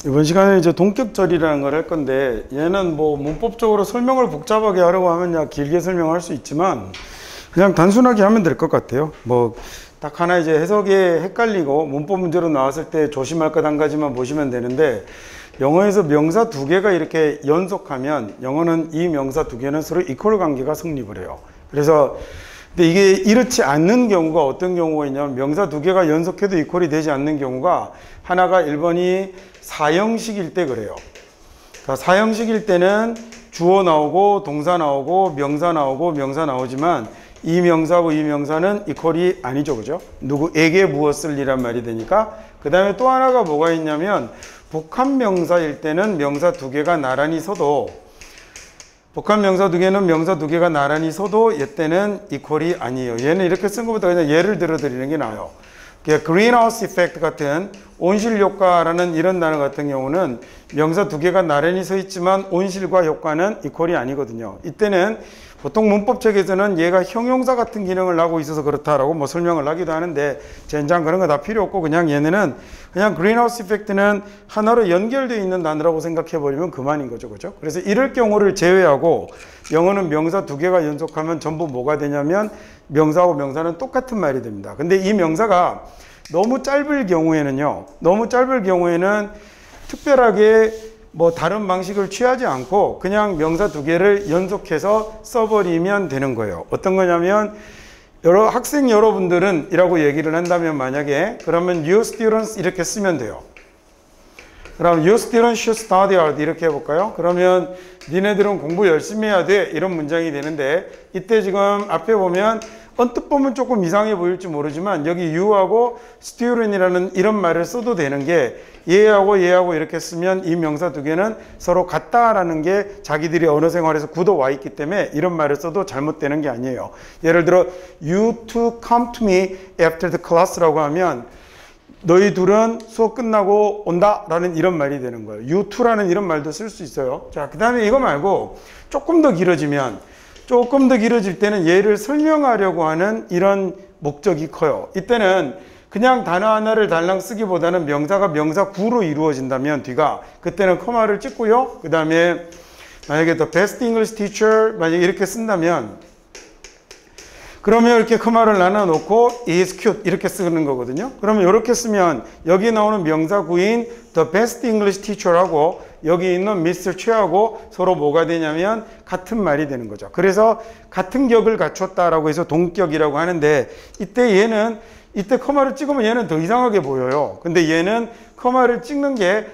이번 시간에 이제 동격절이라는 걸 할 건데, 얘는 뭐 문법적으로 설명을 복잡하게 하려고 하면 야 길게 설명할 수 있지만 그냥 단순하게 하면 될 것 같아요. 뭐 딱 하나 이제 해석이 헷갈리고 문법 문제로 나왔을 때 조심할 것 한 가지만 보시면 되는데, 영어에서 명사 두 개가 이렇게 연속하면 영어는 이 명사 두 개는 서로 이퀄 관계가 성립을 해요. 그래서 근데 이게 이렇지 않는 경우가 어떤 경우가 있냐면, 명사 두 개가 연속해도 이퀄이 되지 않는 경우가 하나가 1번이 사형식일 때 그래요. 그러니까 사형식일 때는 주어 나오고 동사 나오고 명사 나오고 명사 나오지만 이 명사하고 이 명사는 이퀄이 아니죠. 그죠? 누구에게 무엇을 이란 말이 되니까. 그 다음에 또 하나가 뭐가 있냐면, 복합명사일 때는 명사 두 개가 나란히 서도, 복합명사 두 개는 명사 두 개가 나란히 서도 얘 때는 이퀄이 아니에요. 얘는 이렇게 쓴 것보다 그냥 예를 들어 드리는 게 나아요. greenhouse effect 같은 온실 효과라는 이런 단어 같은 경우는 명사 두 개가 나란히 서 있지만 온실과 효과는 이퀄이 아니거든요. 이때는 보통 문법책에서는 얘가 형용사 같은 기능을 하고 있어서 그렇다라고 뭐 설명을 하기도 하는데, 젠장 그런 거 다 필요 없고 그냥 얘네는 그냥 greenhouse effect는 하나로 연결되어 있는 단어라고 생각해 버리면 그만인 거죠. 그죠? 그래서 이럴 경우를 제외하고 영어는 명사 두 개가 연속하면 전부 뭐가 되냐면 명사하고 명사는 똑같은 말이 됩니다. 근데 이 명사가 너무 짧을 경우에는요, 너무 짧을 경우에는 특별하게 뭐 다른 방식을 취하지 않고 그냥 명사 두 개를 연속해서 써버리면 되는 거예요. 어떤 거냐면, 학생 여러분들은 이라고 얘기를 한다면 만약에, 그러면 you students 이렇게 쓰면 돼요. 그럼 you students should study hard 이렇게 해볼까요? 그러면 니네들은 공부 열심히 해야 돼 이런 문장이 되는데, 이때 지금 앞에 보면 언뜻 보면 조금 이상해 보일지 모르지만 여기 you하고 student이라는 이런 말을 써도 되는 게, 얘하고 얘하고 이렇게 쓰면 이 명사 두 개는 서로 같다라는 게 자기들이 언어 생활에서 굳어와 있기 때문에 이런 말을 써도 잘못되는 게 아니에요. 예를 들어 you two come to me after the class라고 하면 너희 둘은 수업 끝나고 온다 라는 이런 말이 되는 거예요. you two라는 이런 말도 쓸 수 있어요. 자, 그 다음에 이거 말고 조금 더 길어지면, 조금 더 길어질 때는 얘를 설명하려고 하는 이런 목적이 커요. 이때는 그냥 단어 하나를 달랑 쓰기보다는 명사가 명사 구로 이루어진다면 뒤가, 그때는 코마를 찍고요. 그 다음에 만약에 the best English teacher 만약에 이렇게 쓴다면, 그러면 이렇게 코마를 나눠 놓고 is cute 이렇게 쓰는 거거든요. 그러면 이렇게 쓰면 여기 나오는 명사 구인 the best English teacher하고 여기 있는 Mr. 최하고 서로 뭐가 되냐면 같은 말이 되는 거죠. 그래서 같은 격을 갖췄다라고 해서 동격이라고 하는데, 이때 커마를 찍으면 얘는 더 이상하게 보여요. 근데 얘는 커마를 찍는 게,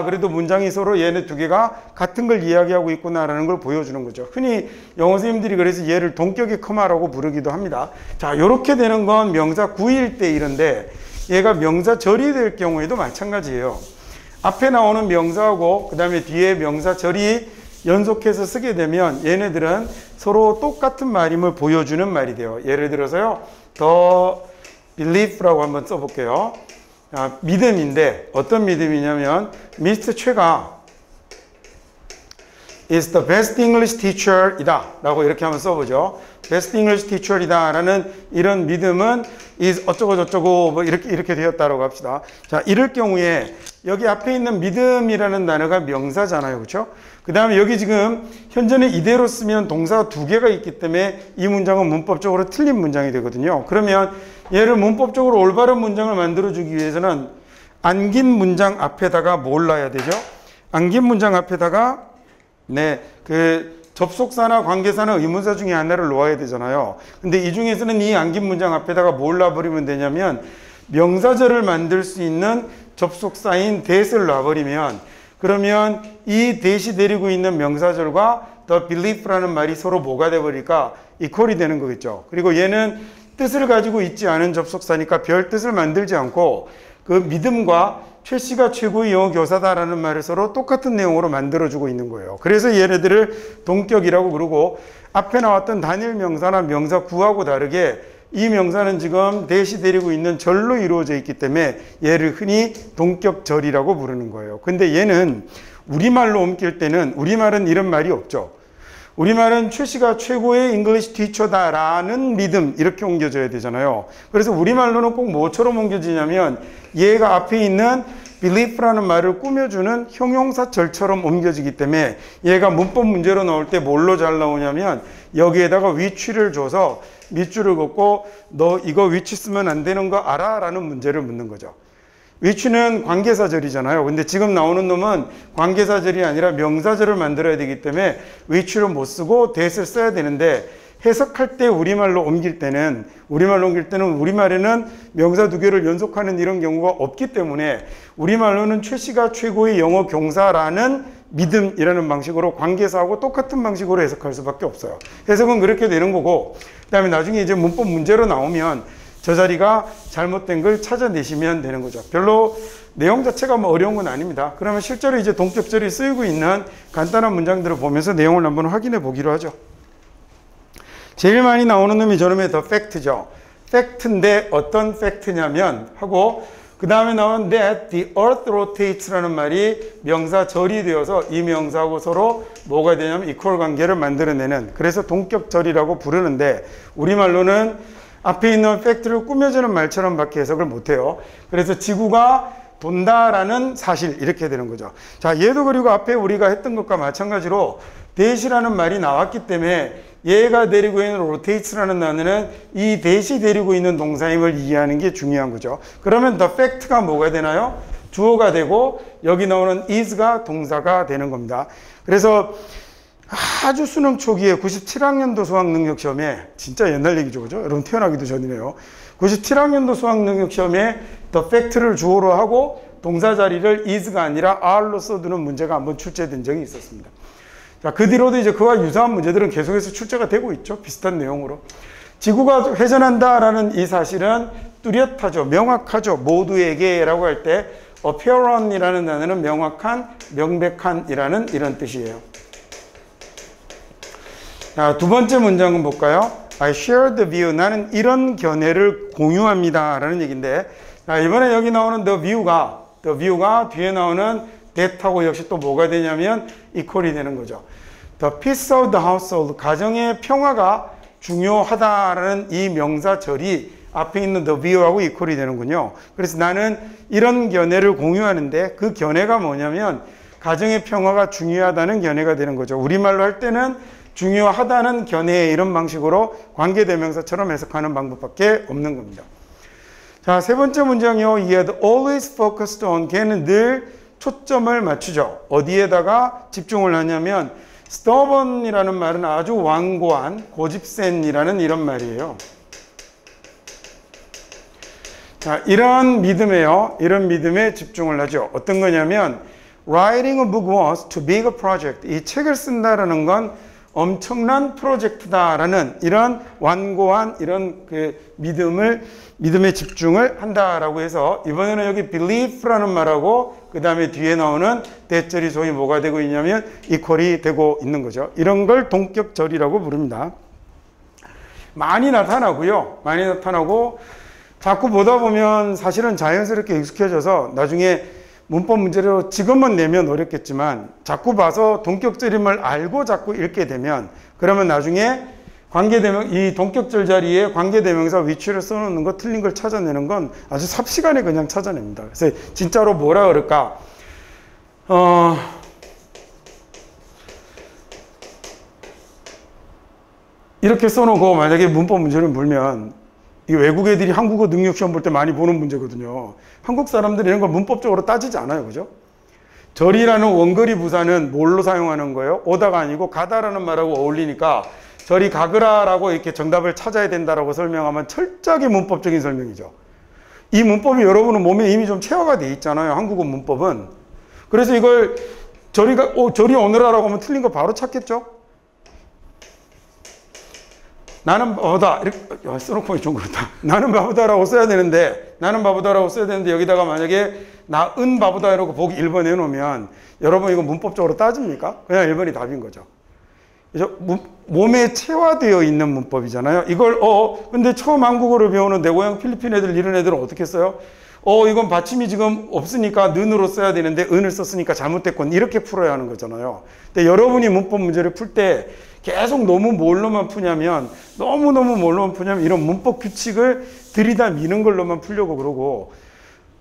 그래도 문장이 서로 얘네 두 개가 같은 걸 이야기하고 있구나라는 걸 보여주는 거죠. 흔히 영어 선생님들이 그래서 얘를 동격의 커마라고 부르기도 합니다. 자, 이렇게 되는 건 명사 구일 때 이런데, 얘가 명사 절이 될 경우에도 마찬가지예요. 앞에 나오는 명사하고 그 다음에 뒤에 명사 절이 연속해서 쓰게 되면 얘네들은 서로 똑같은 말임을 보여주는 말이 돼요. 예를 들어서요, 더 belief라고 한번 써볼게요. 믿음인데 어떤 믿음이냐면, 미스터 최가 is the best English teacher 이다 라고 이렇게 한번 써보죠. best English teacher 이다 라는 이런 믿음은 is 어쩌고 저쩌고 뭐 이렇게 되었다라고 합시다. 자, 이럴 경우에 여기 앞에 있는 믿음이라는 단어가 명사잖아요. 그렇죠? 그 다음에 여기 지금 현재는 이대로 쓰면 동사가 두 개가 있기 때문에 이 문장은 문법적으로 틀린 문장이 되거든요. 그러면 얘를 문법적으로 올바른 문장을 만들어주기 위해서는 안긴 문장 앞에다가 뭘 놔야 되죠? 안긴 문장 앞에다가 그 접속사나 관계사나 의문사 중에 하나를 놓아야 되잖아요. 근데 이 중에서는 이 안긴 문장 앞에다가 뭘 놔버리면 되냐면, 명사절을 만들 수 있는 접속사인 that을 놔버리면, 그러면 이 that이 데리고 있는 명사절과 the belief라는 말이 서로 뭐가 돼버릴까? 이퀄이 되는 거겠죠. 그리고 얘는 뜻을 가지고 있지 않은 접속사니까 별 뜻을 만들지 않고 그 믿음과 최 씨가 최고의 영어 교사다라는 말을 서로 똑같은 내용으로 만들어주고 있는 거예요. 그래서 얘네들을 동격이라고 그러고, 앞에 나왔던 단일 명사나 명사 구하고 다르게 이 명사는 지금 that이 데리고 있는 절로 이루어져 있기 때문에 얘를 흔히 동격절이라고 부르는 거예요. 근데 얘는 우리말로 옮길 때는, 우리말은 이런 말이 없죠. 우리말은 최 씨가 최고의 잉글리시 티처다라는 믿음 이렇게 옮겨져야 되잖아요. 그래서 우리말로는 꼭 뭐처럼 옮겨지냐면 얘가 앞에 있는 belief라는 말을 꾸며주는 형용사절처럼 옮겨지기 때문에 얘가 문법 문제로 나올 때 뭘로 잘 나오냐면 여기에다가 위치를 줘서 밑줄을 긋고 너 이거 위치 쓰면 안 되는 거 알아? 라는 문제를 묻는 거죠. 위치는 관계사절이잖아요. 근데 지금 나오는 놈은 관계사절이 아니라 명사절을 만들어야 되기 때문에 위치를 못 쓰고 that을 써야 되는데 해석할 때 우리말로 옮길 때는 우리말에는 명사 두 개를 연속하는 이런 경우가 없기 때문에 우리말로는 최 씨가 최고의 영어 경사라는 믿음이라는 방식으로 관계사하고 똑같은 방식으로 해석할 수밖에 없어요. 해석은 그렇게 되는 거고 그 다음에 나중에 이제 문법 문제로 나오면 저 자리가 잘못된 걸 찾아내시면 되는 거죠. 별로 내용 자체가 뭐 어려운 건 아닙니다. 그러면 실제로 이제 동격절이 쓰이고 있는 간단한 문장들을 보면서 내용을 한번 확인해 보기로 하죠. 제일 많이 나오는 놈이 저놈의 the fact죠. fact인데 어떤 fact냐면 하고 그 다음에 나온 that the earth rotates라는 말이 명사절이 되어서 이 명사하고 서로 뭐가 되냐면 equal 관계를 만들어내는 그래서 동격절이라고 부르는데 우리말로는 앞에 있는 팩트를 꾸며주는 말처럼 밖에 해석을 못해요. 그래서 지구가 돈다라는 사실 이렇게 되는 거죠. 자, 얘도 그리고 앞에 우리가 했던 것과 마찬가지로 that이라는 말이 나왔기 때문에 얘가 데리고 있는 rotates라는 단어는 이 that이 데리고 있는 동사임을 이해하는 게 중요한 거죠. 그러면 the fact가 뭐가 되나요? 주어가 되고 여기 나오는 is가 동사가 되는 겁니다. 그래서 아주 수능 초기에 97학년도 수학능력시험에 진짜 옛날 얘기죠, 그죠? 여러분 태어나기도 전이네요. 97학년도 수학능력시험에 the fact를 주어로 하고 동사 자리를 is가 아니라 are로 써두는 문제가 한번 출제된 적이 있었습니다. 자, 그 뒤로도 이제 그와 유사한 문제들은 계속해서 출제가 되고 있죠. 비슷한 내용으로. 지구가 회전한다라는 이 사실은 뚜렷하죠. 명확하죠. 모두에게 라고 할 때 apparent이라는 단어는 명확한, 명백한이라는 이런 뜻이에요. 자, 두 번째 문장은 볼까요? I share the view. 나는 이런 견해를 공유합니다. 라는 얘기인데, 자, 이번에 여기 나오는 the view가 뒤에 나오는 that하고 역시 또 뭐가 되냐면 equal이 되는 거죠. The peace of the household. 가정의 평화가 중요하다라는 이 명사절이 앞에 있는 the view하고 equal이 되는군요. 그래서 나는 이런 견해를 공유하는데 그 견해가 뭐냐면 가정의 평화가 중요하다는 견해가 되는 거죠. 우리말로 할 때는 중요하다는 견해 이런 방식으로 관계대명사처럼 해석하는 방법밖에 없는 겁니다. 자, 세 번째 문장이요. He had always focused on. 걔는 늘 초점을 맞추죠. 어디에다가 집중을 하냐면 stubborn이라는 말은 아주 완고한, 고집센이라는 이런 말이에요. 자, 이런 믿음에 집중을 하죠. 어떤 거냐면 writing a book was too big a project. 이 책을 쓴다라는 건 엄청난 프로젝트다라는 이런 완고한 이런 그 믿음에 집중을 한다라고 해서 이번에는 여기 belief라는 말하고 그 다음에 뒤에 나오는 that절이 소위 뭐가 되고 있냐면 equal이 되고 있는 거죠. 이런 걸 동격절이라고 부릅니다. 많이 나타나고요. 많이 나타나고 자꾸 보다 보면 사실은 자연스럽게 익숙해져서 나중에 문법 문제로 지금은 내면 어렵겠지만 자꾸 봐서 동격절임을 알고 자꾸 읽게 되면 그러면 나중에 이 동격절 자리에 관계대명사 위치를 써놓는 거 틀린 걸 찾아내는 건 아주 삽시간에 그냥 찾아냅니다. 그래서 진짜로 뭐라 그럴까? 이렇게 써놓고 만약에 문법 문제를 물면 이 외국 애들이 한국어 능력 시험 볼 때 많이 보는 문제거든요. 한국 사람들이 이런 걸 문법적으로 따지지 않아요. 그죠? 절이라는 원거리 부사는 뭘로 사용하는 거예요? 오다가 아니고 가다라는 말하고 어울리니까 저리 가거라라고 이렇게 정답을 찾아야 된다라고 설명하면 철저하게 문법적인 설명이죠. 이 문법이 여러분은 몸에 이미 좀 체화가 돼 있잖아요. 한국어 문법은. 그래서 이걸 저리 오너라라고 하면 틀린 거 바로 찾겠죠? 나는 바보다. 이렇게 써놓고 좀 그렇다. 나는 바보다라고 써야 되는데 여기다가 만약에 나은 바보다 이러고 보기 1번 해놓으면 여러분 이거 문법적으로 따집니까? 그냥 1번이 답인 거죠. 그래서 몸에 체화되어 있는 문법이잖아요. 이걸 근데 처음 한국어를 배우는 내 고향 필리핀 애들 이런 애들은 어떻게 써요? 이건 받침이 지금 없으니까 는으로 써야 되는데 은을 썼으니까 잘못됐군. 이렇게 풀어야 하는 거잖아요. 근데 여러분이 문법 문제를 풀 때 계속 너무 뭘로만 푸냐면 너무너무 뭘로만 푸냐면 이런 문법 규칙을 들이다 미는 걸로만 풀려고 그러고,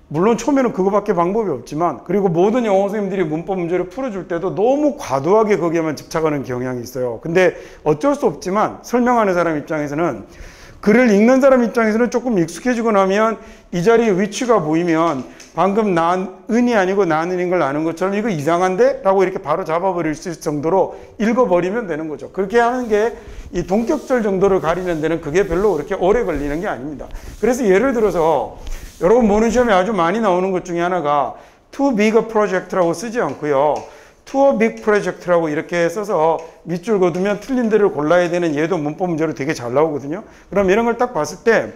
물론 처음에는 그거밖에 방법이 없지만, 그리고 모든 영어 선생님들이 문법 문제를 풀어줄 때도 너무 과도하게 거기에만 집착하는 경향이 있어요. 근데 어쩔 수 없지만 설명하는 사람 입장에서는, 글을 읽는 사람 입장에서는 조금 익숙해지고 나면 이 자리에 위치가 보이면 방금 은이 아니고 은인 걸 아는 것처럼 이거 이상한데? 라고 이렇게 바로 잡아버릴 수 있을 정도로 읽어버리면 되는 거죠. 그렇게 하는 게 이 동격절 정도를 가리는 데는 그게 별로 그렇게 오래 걸리는 게 아닙니다. 그래서 예를 들어서 여러분 보는 시험에 아주 많이 나오는 것 중에 하나가 too big a project라고 쓰지 않고요, too a big project라고 이렇게 써서 밑줄 그어두면 틀린 데를 골라야 되는, 얘도 문법 문제로 되게 잘 나오거든요. 그럼 이런 걸 딱 봤을 때,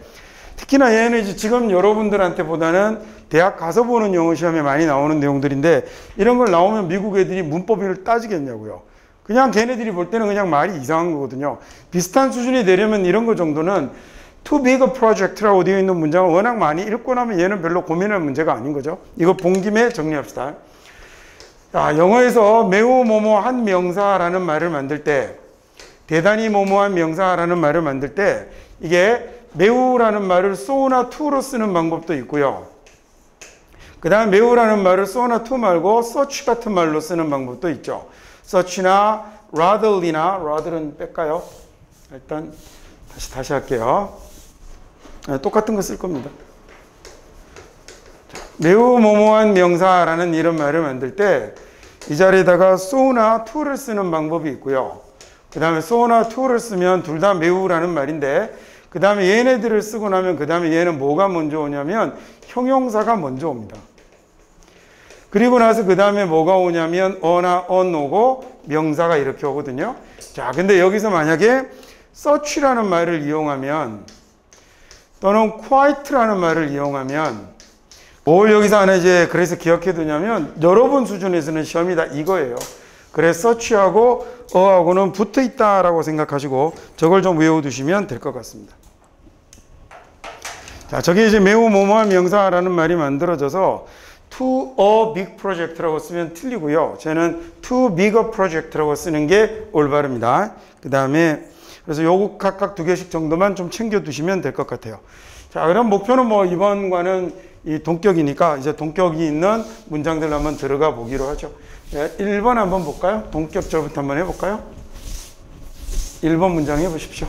특히나 얘는 이제 지금 여러분들한테 보다는 대학 가서 보는 영어 시험에 많이 나오는 내용들인데, 이런 걸 나오면 미국 애들이 문법을 따지겠냐고요. 그냥 걔네들이 볼 때는 그냥 말이 이상한 거거든요. 비슷한 수준이 되려면 이런 거 정도는 too big a project라고 되어 있는 문장을 워낙 많이 읽고 나면 얘는 별로 고민할 문제가 아닌 거죠. 이거 본 김에 정리합시다. 자, 영어에서 매우 뭐뭐한 명사라는 말을 만들 때, 대단히 뭐뭐한 명사라는 말을 만들 때, 이게 매우라는 말을 so나 to로 쓰는 방법도 있고요. 그 다음 매우라는 말을 so나 to 말고 such 같은 말로 쓰는 방법도 있죠. such나 ratherly는 뺄까요? 일단 다시 할게요. 똑같은 거 쓸 겁니다. 매우 뭐뭐한 명사라는 이런 말을 만들 때 이 자리에다가 so나 to를 쓰는 방법이 있고요. 그 다음에 so나 to를 쓰면 둘 다 매우라는 말인데, 그 다음에 얘네들을 쓰고 나면 그 다음에 얘는 뭐가 먼저 오냐면 형용사가 먼저 옵니다. 그리고 나서 그 다음에 뭐가 오냐면 어나 on 오고 명사가 이렇게 오거든요. 자, 근데 여기서 만약에 such라는 말을 이용하면, 또는 quite라는 말을 이용하면 뭘 여기서 하나 이제 그래서 기억해 두냐면, 여러분 수준에서는 시험이 다 이거예요. 그래서 such하고 어하고는 붙어 있다라고 생각하시고 저걸 좀 외워두시면 될 것 같습니다. 자, 저게 이제 매우 뭐뭐한 명사라는 말이 만들어져서 too a big project라고 쓰면 틀리고요. 쟤는 too big a project라고 쓰는 게 올바릅니다. 그 다음에 그래서 요거 각각 2개씩 정도만 좀 챙겨두시면 될 것 같아요. 자, 그럼 목표는 뭐 이번과는 이 동격이니까 이제 동격이 있는 문장들 한번 들어가 보기로 하죠. 1번 한번 볼까요? 동격절부터 한번 해볼까요? 1번 문장 해보십시오.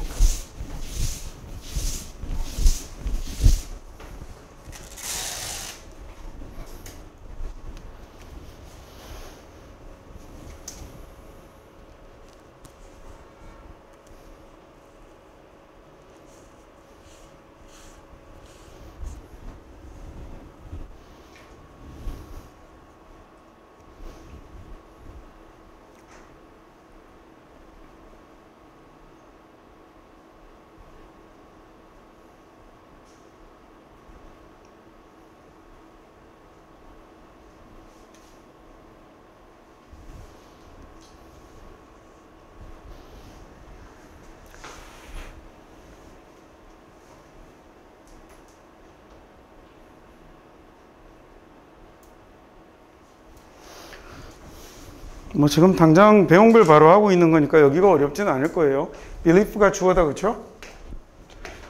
뭐 지금 당장 배운 걸 바로 하고 있는 거니까 여기가 어렵지는 않을 거예요. belief가 주어다, 그렇죠?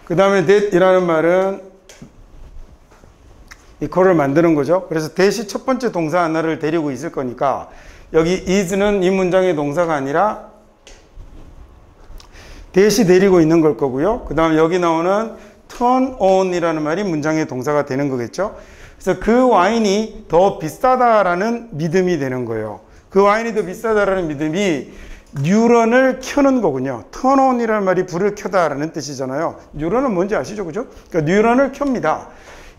그 다음에 that이라는 말은 이거를 만드는 거죠. 그래서 that이 첫 번째 동사 하나를 데리고 있을 거니까 여기 is는 이 문장의 동사가 아니라 that이 데리고 있는 걸 거고요. 그 다음에 여기 나오는 turn on이라는 말이 문장의 동사가 되는 거겠죠. 그래서 그 와인이 더 비싸다라는 믿음이 되는 거예요. 그 와인이 더 비싸다라는 믿음이 뉴런을 켜는 거군요. turn on이라는 말이 불을 켜다라는 뜻이잖아요. 뉴런은 뭔지 아시죠? 그죠? 그러니까 뉴런을 켭니다.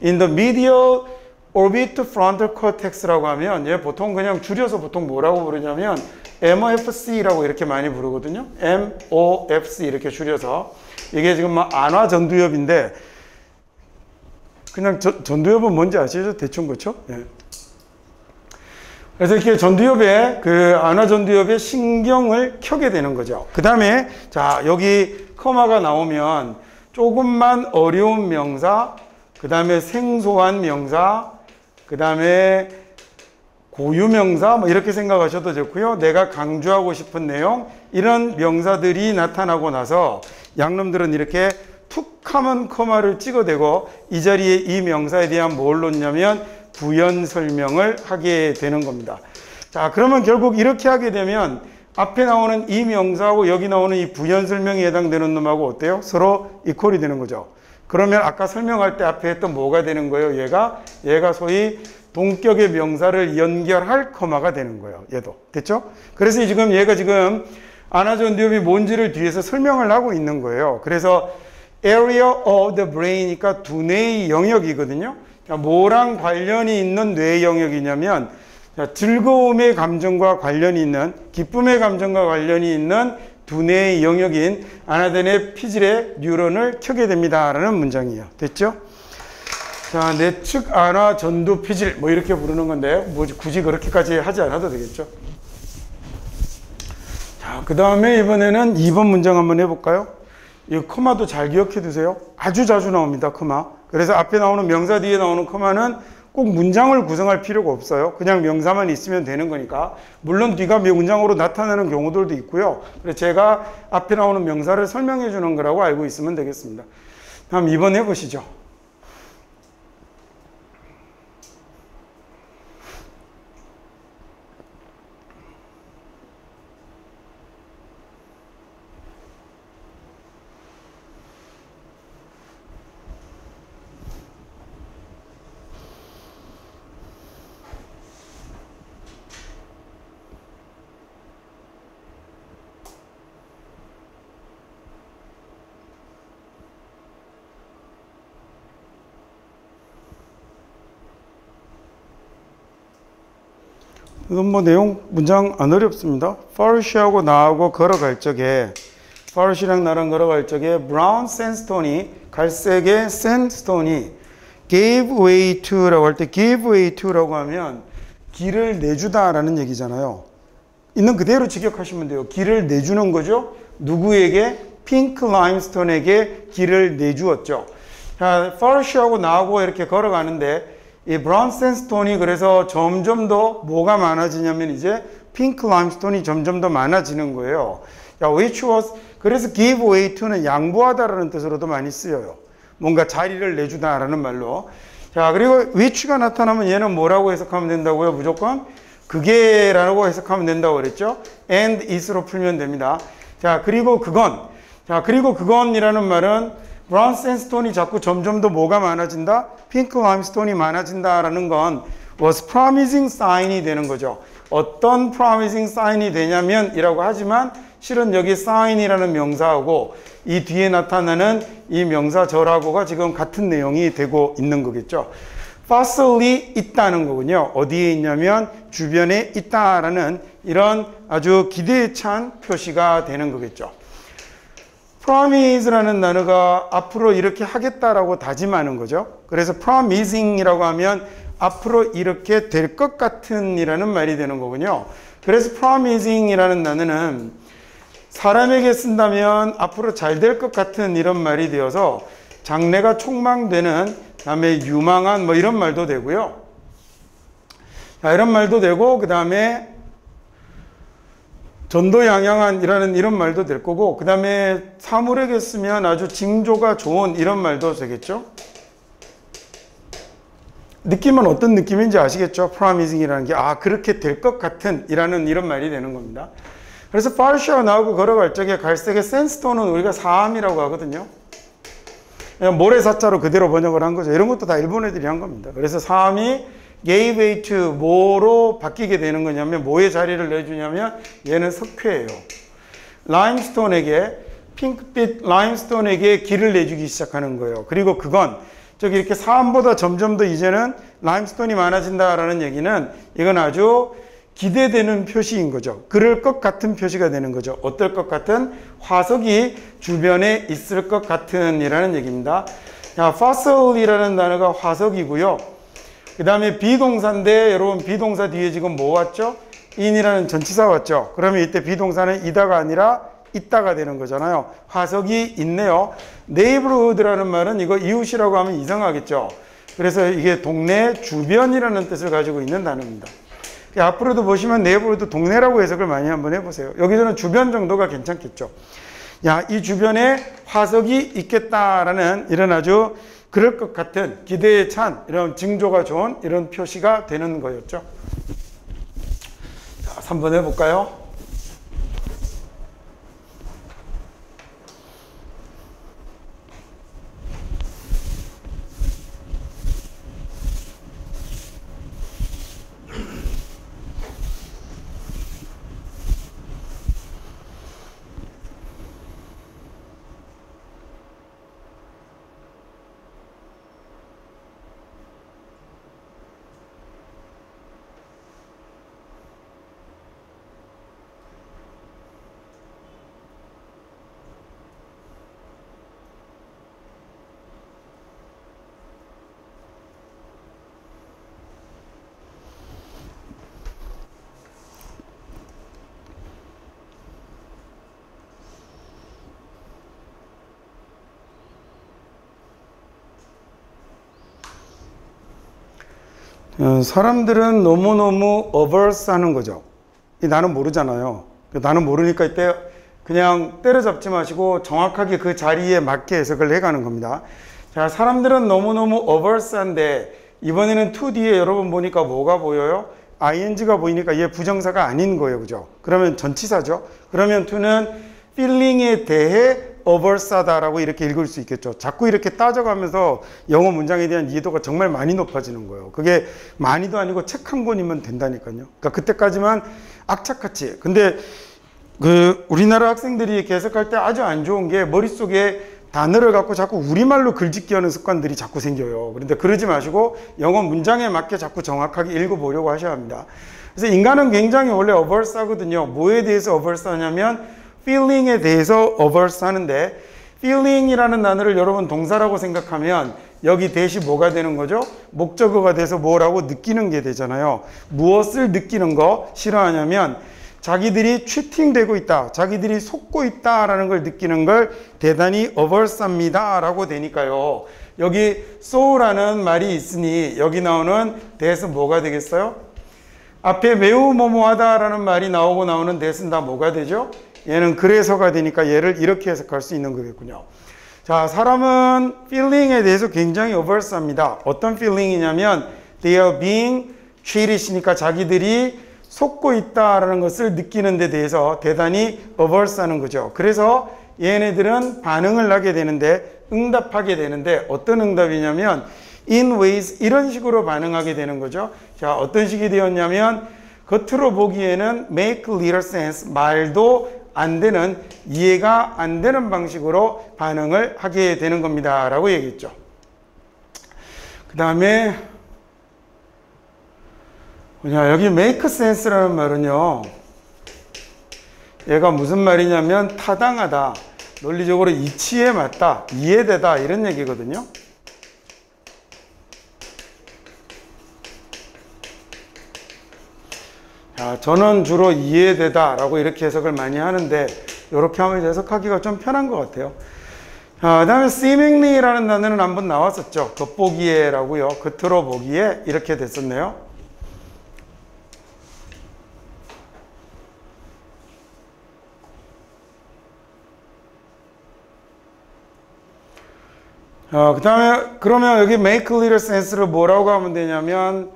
In the medial orbit frontal cortex라고 하면 얘 보통 그냥 줄여서 보통 뭐라고 부르냐면 MOFC라고 이렇게 많이 부르거든요. MOFC 이렇게 줄여서. 이게 지금 막 안화 전두엽인데 그냥 전두엽은 뭔지 아시죠? 대충 그렇죠? 예. 그래서 이렇게 전두엽에 그 안화 전두엽의 신경을 켜게 되는 거죠. 그 다음에 자, 여기 커마가 나오면 조금만 어려운 명사, 그 다음에 생소한 명사, 그 다음에 고유명사 뭐 이렇게 생각하셔도 좋고요. 내가 강조하고 싶은 내용 이런 명사들이 나타나고 나서 양놈들은 이렇게 툭 하면 코마를 찍어대고 이 자리에 이 명사에 대한 뭘 놓냐면 부연 설명을 하게 되는 겁니다. 자, 그러면 결국 이렇게 하게 되면 앞에 나오는 이 명사하고 여기 나오는 이 부연 설명에 해당되는 놈하고 어때요? 서로 이퀄이 되는 거죠. 그러면 아까 설명할 때 앞에 했던 뭐가 되는 거예요? 얘가 소위 동격의 명사를 연결할 커마가 되는 거예요. 얘도. 됐죠? 그래서 지금 얘가 지금 아나존디움이 뭔지를 뒤에서 설명을 하고 있는 거예요. 그래서 area of the brain이니까 두뇌의 영역이거든요. 뭐랑 관련이 있는 뇌 영역이냐면 즐거움의 감정과 관련이 있는 기쁨의 감정과 관련이 있는 두뇌의 영역인 아나덴의 피질의 뉴런을 켜게 됩니다 라는 문장이에요. 됐죠? 자, 내측 아나 전두 피질 뭐 이렇게 부르는 건데 뭐 굳이 그렇게까지 하지 않아도 되겠죠. 자, 그 다음에 이번에는 2번 문장 한번 해볼까요? 이 커마도 잘 기억해 두세요. 아주 자주 나옵니다, 커마. 그래서 앞에 나오는 명사 뒤에 나오는 커마는 꼭 문장을 구성할 필요가 없어요. 그냥 명사만 있으면 되는 거니까. 물론 뒤가 문장으로 나타나는 경우들도 있고요. 그래서 제가 앞에 나오는 명사를 설명해 주는 거라고 알고 있으면 되겠습니다. 다음 2번 해보시죠. 이건 뭐 내용 문장 안 어렵습니다. 파르시하고 나하고 걸어갈 적에 파르시랑 나랑 걸어갈 적에 브라운 샌스톤이 갈색의 샌스톤이 gave way to라고 할 때 give way to라고 하면 길을 내주다라는 얘기잖아요. 있는 그대로 직역하시면 돼요. 길을 내주는 거죠. 누구에게? 핑크 라임스톤에게 길을 내주었죠. 자, 파르시하고 나하고 이렇게 걸어가는데 이 브라운 샌스톤이 그래서 점점 더 뭐가 많아지냐면 이제 핑크 라임스톤이 점점 더 많아지는 거예요. 자, which was 그래서 give way to는 양보하다라는 뜻으로도 많이 쓰여요. 뭔가 자리를 내주다라는 말로. 자, 그리고 which가 나타나면 얘는 뭐라고 해석하면 된다고요? 무조건 그게라고 해석하면 된다고 그랬죠. and is로 풀면 됩니다. 자, 그리고 그건이라는 말은 브라운 샌스톤이 자꾸 점점 더 뭐가 많아진다? 핑크 라임스톤이 많아진다라는 건 was promising sign이 되는 거죠. 어떤 promising sign이 되냐면 이라고 하지만 실은 여기 sign이라는 명사하고 이 뒤에 나타나는 이 명사 절하고가 지금 같은 내용이 되고 있는 거겠죠. fossil이 있다는 거군요. 어디에 있냐면 주변에 있다라는 이런 아주 기대에 찬 표시가 되는 거겠죠. promise라는 단어가 앞으로 이렇게 하겠다라고 다짐하는 거죠. 그래서 promising이라고 하면 앞으로 이렇게 될 것 같은 이라는 말이 되는 거군요. 그래서 promising이라는 단어는 사람에게 쓴다면 앞으로 잘 될 것 같은 이런 말이 되어서 장래가 촉망되는 다음에 유망한 뭐 이런 말도 되고요. 자, 이런 말도 되고 그 다음에 전도양양한이라는 이런 말도 될 거고 그 다음에 사물에게 쓰면 아주 징조가 좋은 이런 말도 되겠죠. 느낌은 어떤 느낌인지 아시겠죠? promising이라는 게 그렇게 될 것 같은 이라는 이런 말이 되는 겁니다. 그래서 파르시아 나오고 걸어갈 적에 갈색의 샌스톤은 우리가 사암이라고 하거든요. 모래사자로 그대로 번역을 한 거죠. 이런 것도 다 일본 애들이 한 겁니다. 그래서 사암이 gave way to 뭐로 바뀌게 되는 거냐면 뭐의 자리를 내주냐면 얘는 석회예요. 라임스톤에게 핑크빛 라임스톤에게 길을 내주기 시작하는 거예요. 그리고 그건 저기 이렇게 사암보다 점점 더 이제는 라임스톤이 많아진다라는 얘기는 이건 아주 기대되는 표시인 거죠. 그럴 것 같은 표시가 되는 거죠. 어떨 것 같은? 화석이 주변에 있을 것 같은 이라는 얘기입니다. 자, fossil이라는 단어가 화석이고요. 그 다음에 비동사인데 여러분 비동사 뒤에 지금 뭐 왔죠? in이라는 전치사 왔죠? 그러면 이때 비동사는 이다가 아니라 있다가 되는 거잖아요. 화석이 있네요. neighborhood라는 말은 이거 이웃이라고 하면 이상하겠죠? 그래서 이게 동네 주변이라는 뜻을 가지고 있는 단어입니다. 앞으로도 보시면 내부로도 동네라고 해석을 많이 한번 해보세요. 여기서는 주변 정도가 괜찮겠죠. 야, 이 주변에 화석이 있겠다라는 이런 아주 그럴 것 같은 기대에 찬 이런 징조가 좋은 이런 표시가 되는 거였죠. 자, 3번 해볼까요? 사람들은 너무너무 어버스 하는 거죠. 나는 모르잖아요. 나는 모르니까 이때 그냥 때려잡지 마시고 정확하게 그 자리에 맞게 해석을 해가는 겁니다. 자, 사람들은 너무너무 어버스한데 이번에는 to 뒤에 여러분 보니까 뭐가 보여요? ing가 보이니까 얘 부정사가 아닌 거예요. 그죠? 그러면 전치사죠. 그러면 to는 feeling에 대해 어버스하다라고 이렇게 읽을 수 있겠죠. 자꾸 이렇게 따져가면서 영어 문장에 대한 이해도가 정말 많이 높아지는 거예요. 그게 많이도 아니고 책 한 권이면 된다니까요. 그러니까 그때까지만 악착같이. 근데 우리나라 학생들이 이렇게 해석할 때 아주 안 좋은 게 머릿속에 단어를 갖고 자꾸 우리말로 글짓기 하는 습관들이 자꾸 생겨요. 그런데 그러지 마시고 영어 문장에 맞게 자꾸 정확하게 읽어보려고 하셔야 합니다. 그래서 인간은 굉장히 원래 어버스하거든요. 뭐에 대해서 어버스하냐면 feeling에 대해서 어버스 하는데 feeling이라는 단어를 여러분 동사라고 생각하면 여기 대시 뭐가 되는 거죠? 목적어가 돼서 뭐라고 느끼는 게 되잖아요. 무엇을 느끼는 거 싫어하냐면 자기들이 치팅되고 있다, 자기들이 속고 있다라는 걸 느끼는 걸 대단히 어버스합니다 라고 되니까요. 여기 so라는 말이 있으니 여기 나오는 대에서 뭐가 되겠어요? 앞에 매우 뭐뭐하다 라는 말이 나오고 나오는 대에서는 다 뭐가 되죠? 얘는 그래서가 되니까 얘를 이렇게 해석할 수 있는 거겠군요. 자, 사람은 feeling에 대해서 굉장히 어버스합니다. 어떤 feeling이냐면 they are being treated이니까 자기들이 속고 있다라는 것을 느끼는 데 대해서 대단히 어버스하는 거죠. 그래서 얘네들은 반응을 하게 되는데 응답하게 되는데 어떤 응답이냐면 in ways 이런 식으로 반응하게 되는 거죠. 자, 어떤 식이 되었냐면 겉으로 보기에는 make little sense 말도 안 되는 이해가 안 되는 방식으로 반응을 하게 되는 겁니다 라고 얘기했죠. 그 다음에 여기 make sense라는 말은요, 얘가 무슨 말이냐면 타당하다, 논리적으로 이치에 맞다, 이해되다 이런 얘기거든요. 자, 저는 주로 이해되다 라고 이렇게 해석을 많이 하는데 이렇게 하면 해석하기가 좀 편한 것 같아요. 자, 그 다음에 seemingly 라는 단어는 한번 나왔었죠. 겉보기에 라고요. 겉으로 보기에 이렇게 됐었네요. 그 다음에 그러면 여기 make little sense를 뭐라고 하면 되냐면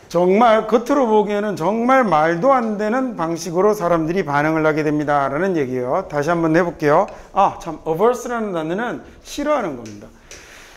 정말 겉으로 보기에는 정말 말도 안 되는 방식으로 사람들이 반응을 하게 됩니다 라는 얘기예요. 다시 한번 해볼게요. 참 averse라는 단어는 싫어하는 겁니다.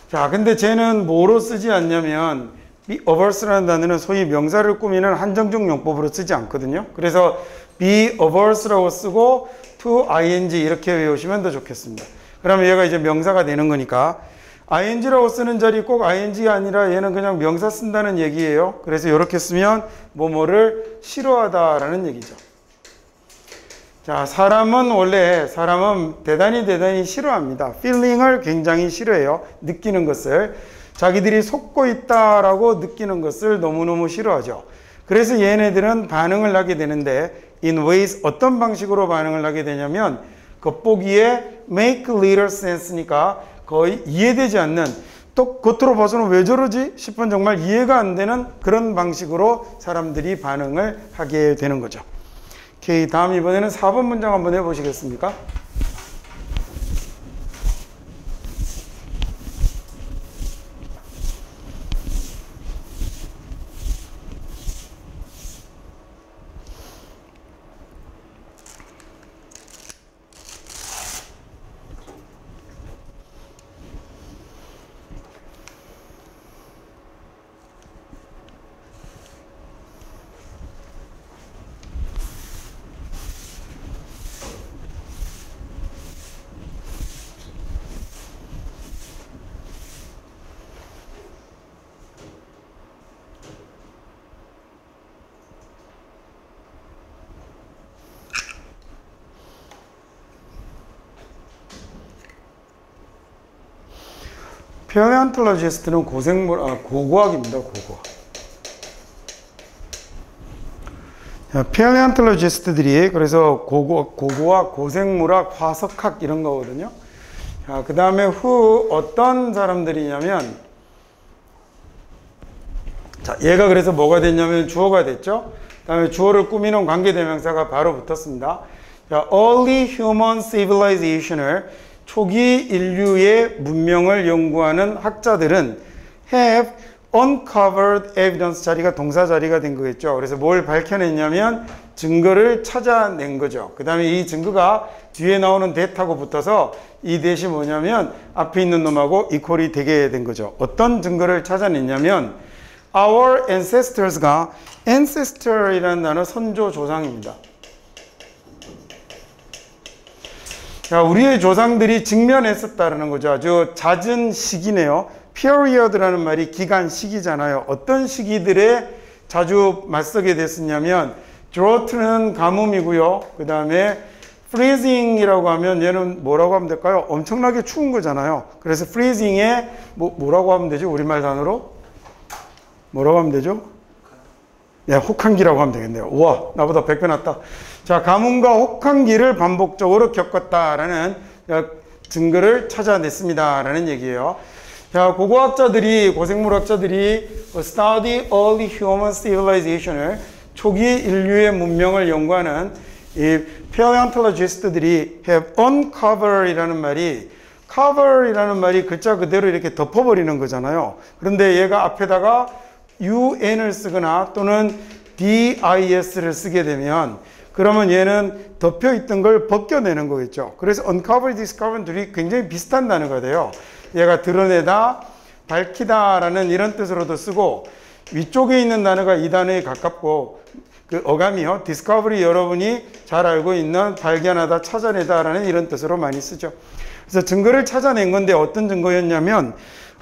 자, 근데 쟤는 뭐로 쓰지 않냐면 be averse라는 단어는 소위 명사를 꾸미는 한정적 용법으로 쓰지 않거든요. 그래서 be averse라고 쓰고 to ing 이렇게 외우시면 더 좋겠습니다. 그러면 얘가 이제 명사가 되는 거니까 ing라고 쓰는 자리 꼭 ing가 아니라 얘는 그냥 명사 쓴다는 얘기예요. 그래서 이렇게 쓰면 뭐뭐를 싫어하다라는 얘기죠. 자, 사람은 대단히 싫어합니다. feeling을 굉장히 싫어해요. 느끼는 것을. 자기들이 속고 있다라고 느끼는 것을 너무너무 싫어하죠. 그래서 얘네들은 반응을 하게 되는데 in ways 어떤 방식으로 반응을 하게 되냐면 겉보기에 make little sense니까 거의 이해되지 않는 또 겉으로 봐서는 왜 저러지 싶은 정말 이해가 안 되는 그런 방식으로 사람들이 반응을 하게 되는 거죠. 오케이, 다음 이번에는 4번 문장 한번 해보시겠습니까? 페어네안톨로지스트는 고고학입니다. 고고학. 페어네안톨로지스트들이 그래서 고고학, 고생물학, 화석학 이런 거거든요. 그 다음에 어떤 사람들이냐면, 자, 얘가 그래서 뭐가 됐냐면 주어가 됐죠. 그 다음에 주어를 꾸미는 관계대명사가 바로 붙었습니다. 자, Early Human Civilization을 초기 인류의 문명을 연구하는 학자들은 have uncovered evidence 자리가 동사 자리가 된 거겠죠. 그래서 뭘 밝혀냈냐면 증거를 찾아낸 거죠. 그 다음에 이 증거가 뒤에 나오는 that하고 붙어서 이 that이 뭐냐면 앞에 있는 놈하고 이퀄이 되게 된 거죠. 어떤 증거를 찾아냈냐면 our ancestors가 ancestor이라는 단어 선조 조상입니다. 자, 우리의 조상들이 직면했었다는 거죠. 아주 잦은 시기네요. period라는 말이 기간, 시기잖아요. 어떤 시기들에 자주 맞서게 됐었냐면 drought는 가뭄이고요. 그 다음에 freezing이라고 하면 얘는 뭐라고 하면 될까요? 엄청나게 추운 거잖아요. 그래서 freezing에 뭐라고 하면 되죠? 우리말 단어로? 뭐라고 하면 되죠? 네, 혹한기라고 하면 되겠네요. 우와, 나보다 100배 낫다. 자, 가뭄과 혹한기를 반복적으로 겪었다라는 증거를 찾아냈습니다라는 얘기예요. 자, 고고학자들이, 고생물학자들이 study early human civilization을 초기 인류의 문명을 연구하는 이 paleontologist들이 have uncover이라는 말이 cover이라는 말이 글자 그대로 이렇게 덮어버리는 거잖아요. 그런데 얘가 앞에다가 un을 쓰거나 또는 dis를 쓰게 되면 그러면 얘는 덮여있던 걸 벗겨내는 거겠죠. 그래서 uncover, discover 둘이 굉장히 비슷한 단어가 돼요. 얘가 드러내다, 밝히다 라는 이런 뜻으로도 쓰고 위쪽에 있는 단어가 이 단어에 가깝고 그 어감이요. discovery 여러분이 잘 알고 있는 발견하다, 찾아내다 라는 이런 뜻으로 많이 쓰죠. 그래서 증거를 찾아낸 건데 어떤 증거였냐면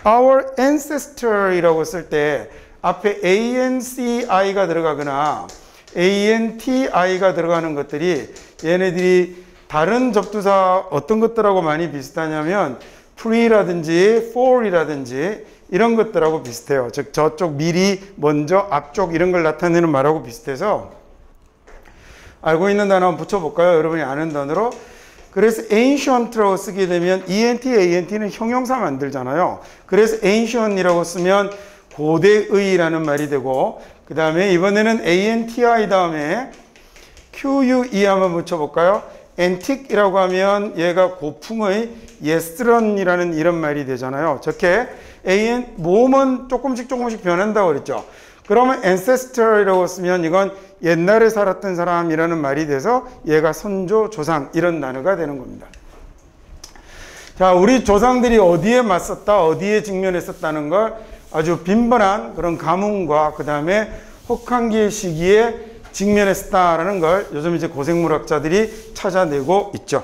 our ancestor이라고 쓸 때 앞에 anci가 들어가거나 anti가 들어가는 것들이 얘네들이 다른 접두사 어떤 것들하고 많이 비슷하냐면 pre라든지 for이라든지 이런 것들하고 비슷해요. 즉 저쪽 미리, 먼저, 앞쪽 이런 걸 나타내는 말하고 비슷해서 알고 있는 단어 한번 붙여볼까요? 여러분이 아는 단어로. 그래서 ancient라고 쓰게 되면 ant는 형용사 만들잖아요. 그래서 ancient이라고 쓰면 고대의라는 말이 되고 그 다음에 이번에는 anti 다음에 que 한번 붙여볼까요? antique이라고 하면 얘가 고풍의 예스런이라는 이런 말이 되잖아요. 저렇게 모음은 조금씩 변한다고 그랬죠. 그러면 ancestor이라고 쓰면 이건 옛날에 살았던 사람이라는 말이 돼서 얘가 선조, 조상 이런 단어가 되는 겁니다. 자, 우리 조상들이 어디에 맞섰다, 어디에 직면했었다는 걸 아주 빈번한 그런 가뭄과 그 다음에 혹한기 시기에 직면했다라는 걸 요즘 이제 고생물학자들이 찾아내고 있죠.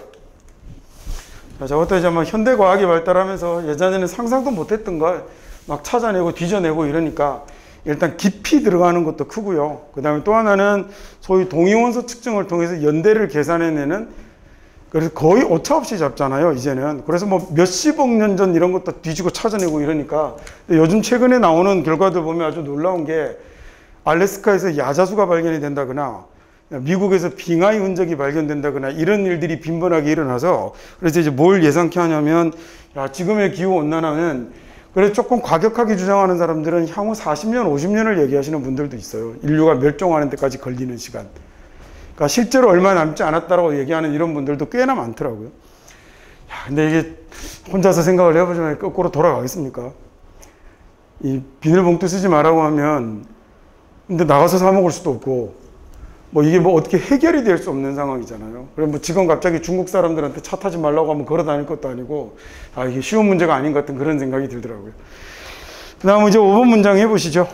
자, 저것도 이제 뭐 현대과학이 발달하면서 예전에는 상상도 못했던 걸 막 찾아내고 뒤져내고 이러니까 일단 깊이 들어가는 것도 크고요. 그 다음에 또 하나는 소위 동위원소 측정을 통해서 연대를 계산해내는 그래서 거의 오차없이 잡잖아요, 이제는. 그래서 뭐 몇십억 년 전 이런 것도 뒤지고 찾아내고 이러니까. 근데 요즘 최근에 나오는 결과들 보면 아주 놀라운 게 알래스카에서 야자수가 발견이 된다거나 미국에서 빙하의 흔적이 발견된다거나 이런 일들이 빈번하게 일어나서 그래서 이제 뭘 예상케 하냐면 야, 지금의 기후온난화는 그래서 조금 과격하게 주장하는 사람들은 향후 40년, 50년을 얘기하시는 분들도 있어요. 인류가 멸종하는 데까지 걸리는 시간. 그러니까 실제로 얼마 남지 않았다라고 얘기하는 이런 분들도 꽤나 많더라고요. 야, 근데 이게 혼자서 생각을 해보자면 거꾸로 돌아가겠습니까? 이 비닐봉투 쓰지 말라고 하면 근데 나가서 사 먹을 수도 없고 뭐 이게 뭐 어떻게 해결이 될 수 없는 상황이잖아요. 그럼 뭐 지금 갑자기 중국 사람들한테 차 타지 말라고 하면 걸어 다닐 것도 아니고 아 이게 쉬운 문제가 아닌 것 같은 그런 생각이 들더라고요. 그 다음 이제 5번 문장 해보시죠.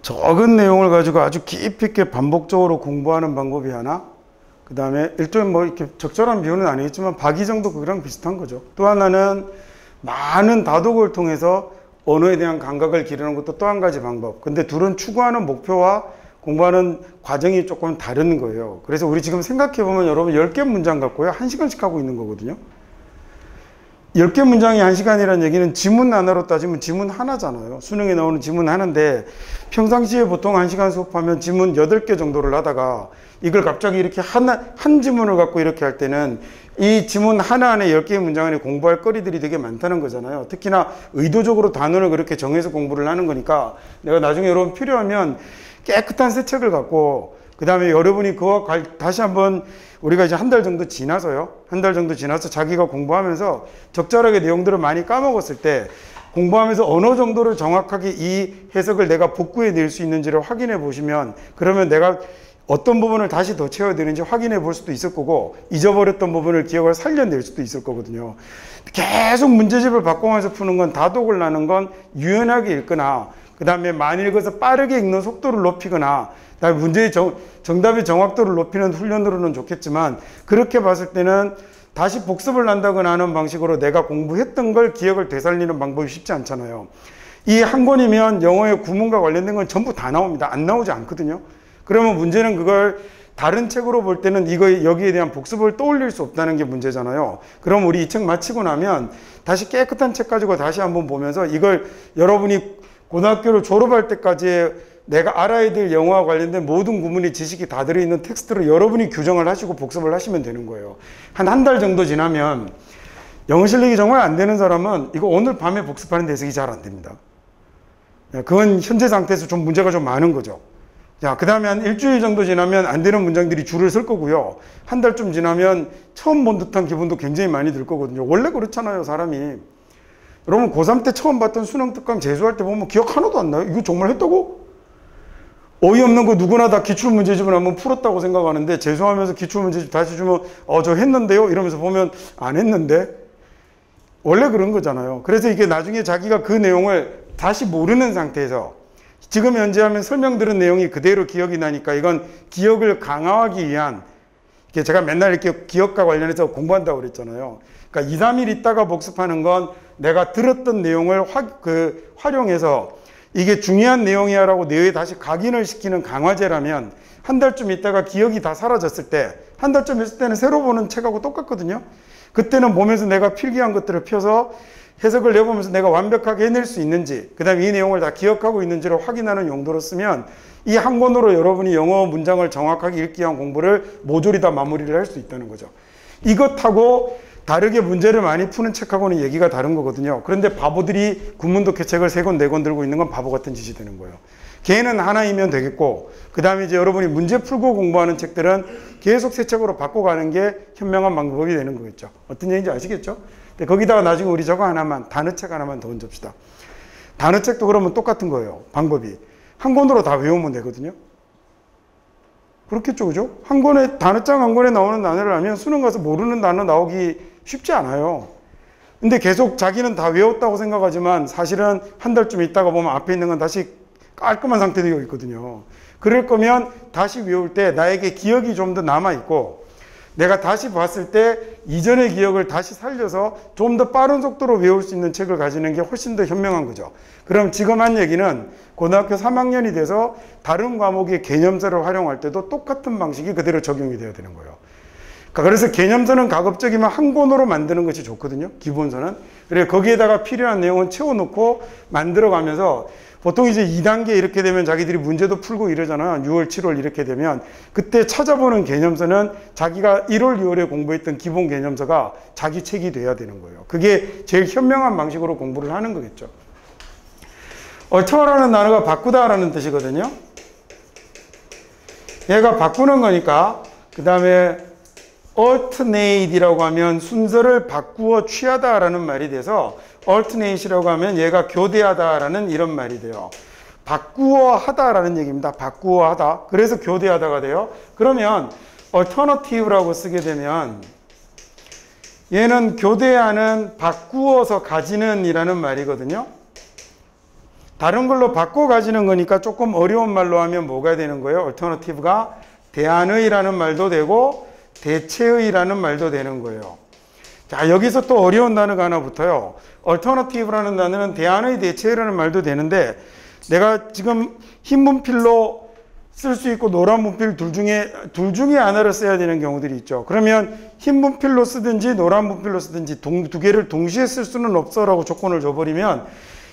적은 내용을 가지고 아주 깊이 있게 반복적으로 공부하는 방법이 하나, 그 다음에 일종의 뭐 이렇게 적절한 비유는 아니겠지만 박이정도 그거랑 비슷한 거죠. 또 하나는 많은 다독을 통해서 언어에 대한 감각을 기르는 것도 또 한 가지 방법. 근데 둘은 추구하는 목표와 공부하는 과정이 조금 다른 거예요. 그래서 우리 지금 생각해보면 여러분 10개 문장 갖고요 1시간씩 하고 있는 거거든요. 10개 문장이 1시간이라는 얘기는 지문 하나로 따지면 지문 하나잖아요. 수능에 나오는 지문 하나인데 평상시에 보통 1시간 수업하면 지문 8개 정도를 하다가 이걸 갑자기 이렇게 한 지문을 갖고 이렇게 할 때는 이 지문 하나 안에 10개의 문장 안에 공부할 거리들이 되게 많다는 거잖아요. 특히나 의도적으로 단원을 그렇게 정해서 공부를 하는 거니까 내가 나중에 여러분 필요하면 깨끗한 새 책을 갖고 그 다음에 여러분이 그와 다시 한번 우리가 이제 한 달 정도 지나서요. 한 달 정도 지나서 자기가 공부하면서 적절하게 내용들을 많이 까먹었을 때 공부하면서 어느 정도를 정확하게 이 해석을 내가 복구해 낼 수 있는지를 확인해 보시면 그러면 내가 어떤 부분을 다시 더 채워야 되는지 확인해 볼 수도 있을 거고 잊어버렸던 부분을 기억을 살려낼 수도 있을 거거든요. 계속 문제집을 바꿔가면서 푸는 건 다독을 나는 건 유연하게 읽거나 그 다음에 많이 읽어서 빠르게 읽는 속도를 높이거나 그다음에 문제의 정답의 정확도를 높이는 훈련으로는 좋겠지만 그렇게 봤을 때는 다시 복습을 한다거나 하는 방식으로 내가 공부했던 걸 기억을 되살리는 방법이 쉽지 않잖아요. 이 한 권이면 영어의 구문과 관련된 건 전부 다 나옵니다. 안 나오지 않거든요. 그러면 문제는 그걸 다른 책으로 볼 때는 여기에 대한 복습을 떠올릴 수 없다는 게 문제잖아요. 그럼 우리 이 책 마치고 나면 다시 깨끗한 책 가지고 다시 한번 보면서 이걸 여러분이 고등학교를 졸업할 때까지 내가 알아야 될 영어와 관련된 모든 구문의 지식이 다 들어있는 텍스트를 여러분이 규정을 하시고 복습을 하시면 되는 거예요. 한 달 정도 지나면 영어 실력이 정말 안 되는 사람은 이거 오늘 밤에 복습하는 해석이 잘 안 됩니다. 그건 현재 상태에서 좀 문제가 좀 많은 거죠. 자, 그 다음에 한 일주일 정도 지나면 안 되는 문장들이 줄을 설 거고요. 한 달쯤 지나면 처음 본 듯한 기분도 굉장히 많이 들 거거든요. 원래 그렇잖아요, 사람이. 여러분 고3 때 처음 봤던 수능 특강 재수할 때 보면 기억 하나도 안 나요. 이거 정말 했다고? 어이없는 거 누구나 다 기출문제집을 한번 풀었다고 생각하는데 재수하면서 기출문제집 다시 주면 저 했는데요? 이러면서 보면 안 했는데? 원래 그런 거잖아요. 그래서 이게 나중에 자기가 그 내용을 다시 모르는 상태에서 지금 현재 하면 설명들은 내용이 그대로 기억이 나니까 이건 기억을 강화하기 위한 제가 맨날 이렇게 기억과 관련해서 공부한다고 그랬잖아요. 그러니까 2, 3일 있다가 복습하는 건 내가 들었던 내용을 활용해서 이게 중요한 내용이야 라고 뇌에 다시 각인을 시키는 강화제라면 한 달쯤 있다가 기억이 다 사라졌을 때 한 달쯤 있을 때는 새로 보는 책하고 똑같거든요. 그때는 보면서 내가 필기한 것들을 펴서 해석을 내보면서 내가 완벽하게 해낼 수 있는지 그 다음에 이 내용을 다 기억하고 있는지를 확인하는 용도로 쓰면 이 한 권으로 여러분이 영어 문장을 정확하게 읽기 위한 공부를 모조리 다 마무리를 할 수 있다는 거죠. 이것하고 다르게 문제를 많이 푸는 책하고는 얘기가 다른 거거든요. 그런데 바보들이 구문독해책을 3권, 4권 들고 있는 건 바보 같은 짓이 되는 거예요. 걔는 하나이면 되겠고 그 다음에 이제 여러분이 문제 풀고 공부하는 책들은 계속 새 책으로 바꿔가는 게 현명한 방법이 되는 거겠죠. 어떤 얘기인지 아시겠죠? 근데 거기다가 나중에 우리 저거 하나만 단어책 하나만 더 얹읍시다. 단어책도 그러면 똑같은 거예요. 방법이. 한 권으로 다 외우면 되거든요. 그렇겠죠, 그죠? 한 권에 단어장 한 권에 나오는 단어를 알면 수능 가서 모르는 단어 나오기 쉽지 않아요. 근데 계속 자기는 다 외웠다고 생각하지만 사실은 한 달쯤 있다가 보면 앞에 있는 건 다시 깔끔한 상태되어 있거든요. 그럴 거면 다시 외울 때 나에게 기억이 좀 더 남아있고 내가 다시 봤을 때 이전의 기억을 다시 살려서 좀 더 빠른 속도로 외울 수 있는 책을 가지는 게 훨씬 더 현명한 거죠. 그럼 지금 한 얘기는 고등학교 3학년이 돼서 다른 과목의 개념서를 활용할 때도 똑같은 방식이 그대로 적용이 돼야 되는 거예요. 그래서 개념서는 가급적이면 한 권으로 만드는 것이 좋거든요. 기본서는. 그래 거기에다가 필요한 내용은 채워놓고 만들어가면서 보통 이제 2단계 이렇게 되면 자기들이 문제도 풀고 이러잖아요. 6월, 7월 이렇게 되면 그때 찾아보는 개념서는 자기가 1월, 2월에 공부했던 기본 개념서가 자기 책이 돼야 되는 거예요. 그게 제일 현명한 방식으로 공부를 하는 거겠죠. alter라는 단어가 바꾸다라는 뜻이거든요. 얘가 바꾸는 거니까 그 다음에 alternate이라고 하면 순서를 바꾸어 취하다라는 말이 돼서 alternate이라고 하면 얘가 교대하다라는 이런 말이 돼요. 바꾸어 하다라는 얘기입니다. 바꾸어 하다. 그래서 교대하다가 돼요. 그러면 alternative라고 쓰게 되면 얘는 교대하는 바꾸어서 가지는 이라는 말이거든요. 다른 걸로 바꿔 가지는 거니까 조금 어려운 말로 하면 뭐가 되는 거예요? alternative가 대안의라는 말도 되고 대체의라는 말도 되는 거예요. 자, 여기서 또 어려운 단어가 하나 붙어요. alternative라는 단어는 대안의, 대체의라는 말도 되는데 내가 지금 흰 분필로 쓸 수 있고 노란 분필 둘 중에 하나를 써야 되는 경우들이 있죠. 그러면 흰 분필로 쓰든지 노란 분필로 쓰든지 두 개를 동시에 쓸 수는 없어라고 조건을 줘버리면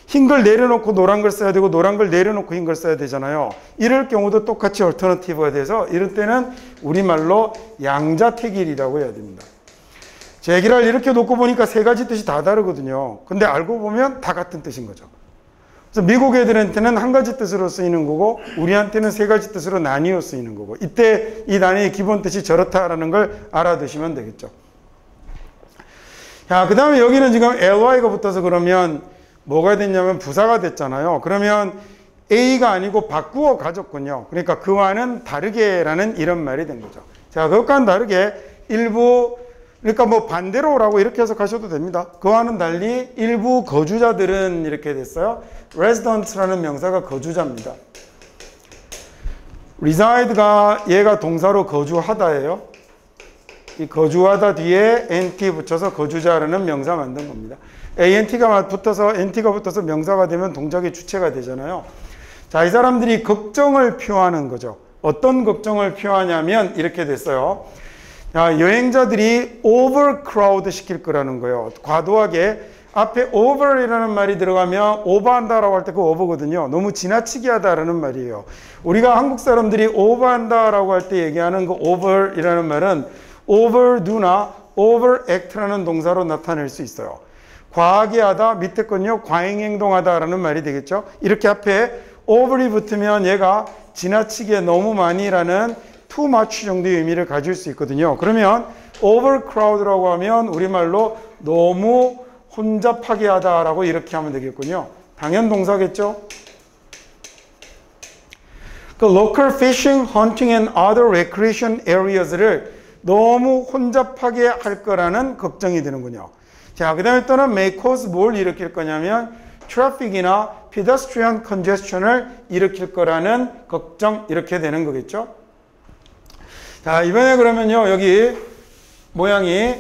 흰 걸 내려놓고 노란 걸 써야 되고 노란 걸 내려놓고 흰 걸 써야 되잖아요. 이럴 경우도 똑같이 얼터너티브가 돼서 이럴 때는 우리말로 양자택일이라고 해야 됩니다. 제기를 이렇게 놓고 보니까 세 가지 뜻이 다 다르거든요. 근데 알고 보면 다 같은 뜻인 거죠. 그래서 미국 애들한테는 한 가지 뜻으로 쓰이는 거고 우리한테는 세 가지 뜻으로 나뉘어 쓰이는 거고 이때 이 단어의 기본 뜻이 저렇다라는 걸 알아두시면 되겠죠. 자, 그 다음에 여기는 지금 ly가 붙어서 그러면 뭐가 됐냐면 부사가 됐잖아요. 그러면 A가 아니고 바꾸어 가졌군요. 그러니까 그와는 다르게라는 이런 말이 된 거죠. 자, 그것과는 다르게 일부, 그러니까 뭐 반대로라고 이렇게 해석하셔도 됩니다. 그와는 달리 일부 거주자들은 이렇게 됐어요. residents라는 명사가 거주자입니다. reside가 얘가 동사로 거주하다예요. 이 거주하다 뒤에 nt 붙여서 거주자라는 명사 만든 겁니다. ant가 붙어서 명사가 되면 동작의 주체가 되잖아요. 자, 이 사람들이 걱정을 표하는 거죠. 어떤 걱정을 표하냐면 이렇게 됐어요. 자, 여행자들이 overcrowd 시킬 거라는 거예요. 과도하게 앞에 over이라는 말이 들어가면 오버한다라고 할 때 그 over거든요. 너무 지나치게 하다라는 말이에요. 우리가 한국 사람들이 over한다라고 할 때 얘기하는 그 over이라는 말은 overdo나 overact라는 동사로 나타낼 수 있어요. 과하게 하다, 밑에 건요, 과잉행동하다라는 말이 되겠죠. 이렇게 앞에 over이 붙으면 얘가 지나치게 너무 많이라는 too much 정도의 의미를 가질 수 있거든요. 그러면 overcrowd라고 하면 우리말로 너무 혼잡하게 하다라고 이렇게 하면 되겠군요. 당연 동사겠죠. 그 local fishing, hunting and other recreation areas를 너무 혼잡하게 할 거라는 걱정이 되는군요. 자, 그 다음에 또는 may cause 뭘 일으킬 거냐면 traffic이나 pedestrian congestion을 일으킬 거라는 걱정 이렇게 되는 거겠죠. 자, 이번에 그러면요 여기 모양이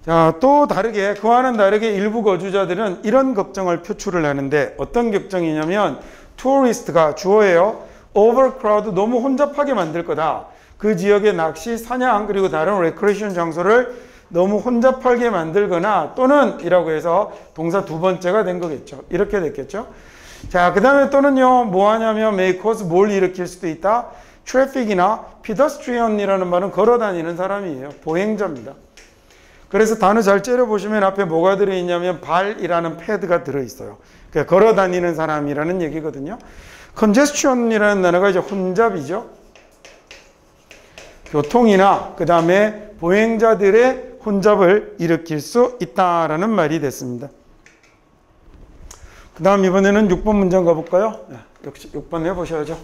자, 또 다르게 그와는 다르게 일부 거주자들은 이런 걱정을 표출을 하는데 어떤 걱정이냐면 tourist가 주어예요. overcrowd 너무 혼잡하게 만들 거다. 그 지역의 낚시, 사냥 그리고 다른 recreation 장소를 너무 혼잡하게 만들거나 또는 이라고 해서 동사 두 번째가 된 거겠죠. 이렇게 됐겠죠. 자, 그 다음에 또는요 뭐 하냐면 may cause 뭘 일으킬 수도 있다. traffic이나 pedestrian이라는 말은 걸어다니는 사람이에요. 보행자입니다. 그래서 단어 잘 째려보시면 앞에 뭐가 들어있냐면 발이라는 패드가 들어있어요. 그러니까 걸어다니는 사람이라는 얘기거든요. congestion이라는 단어가 이제 혼잡이죠. 교통이나 그 다음에 보행자들의 혼잡을 일으킬 수 있다라는 말이 됐습니다. 그 다음 이번에는 6번 문장 가볼까요? 네, 역시 6번 해보셔야죠.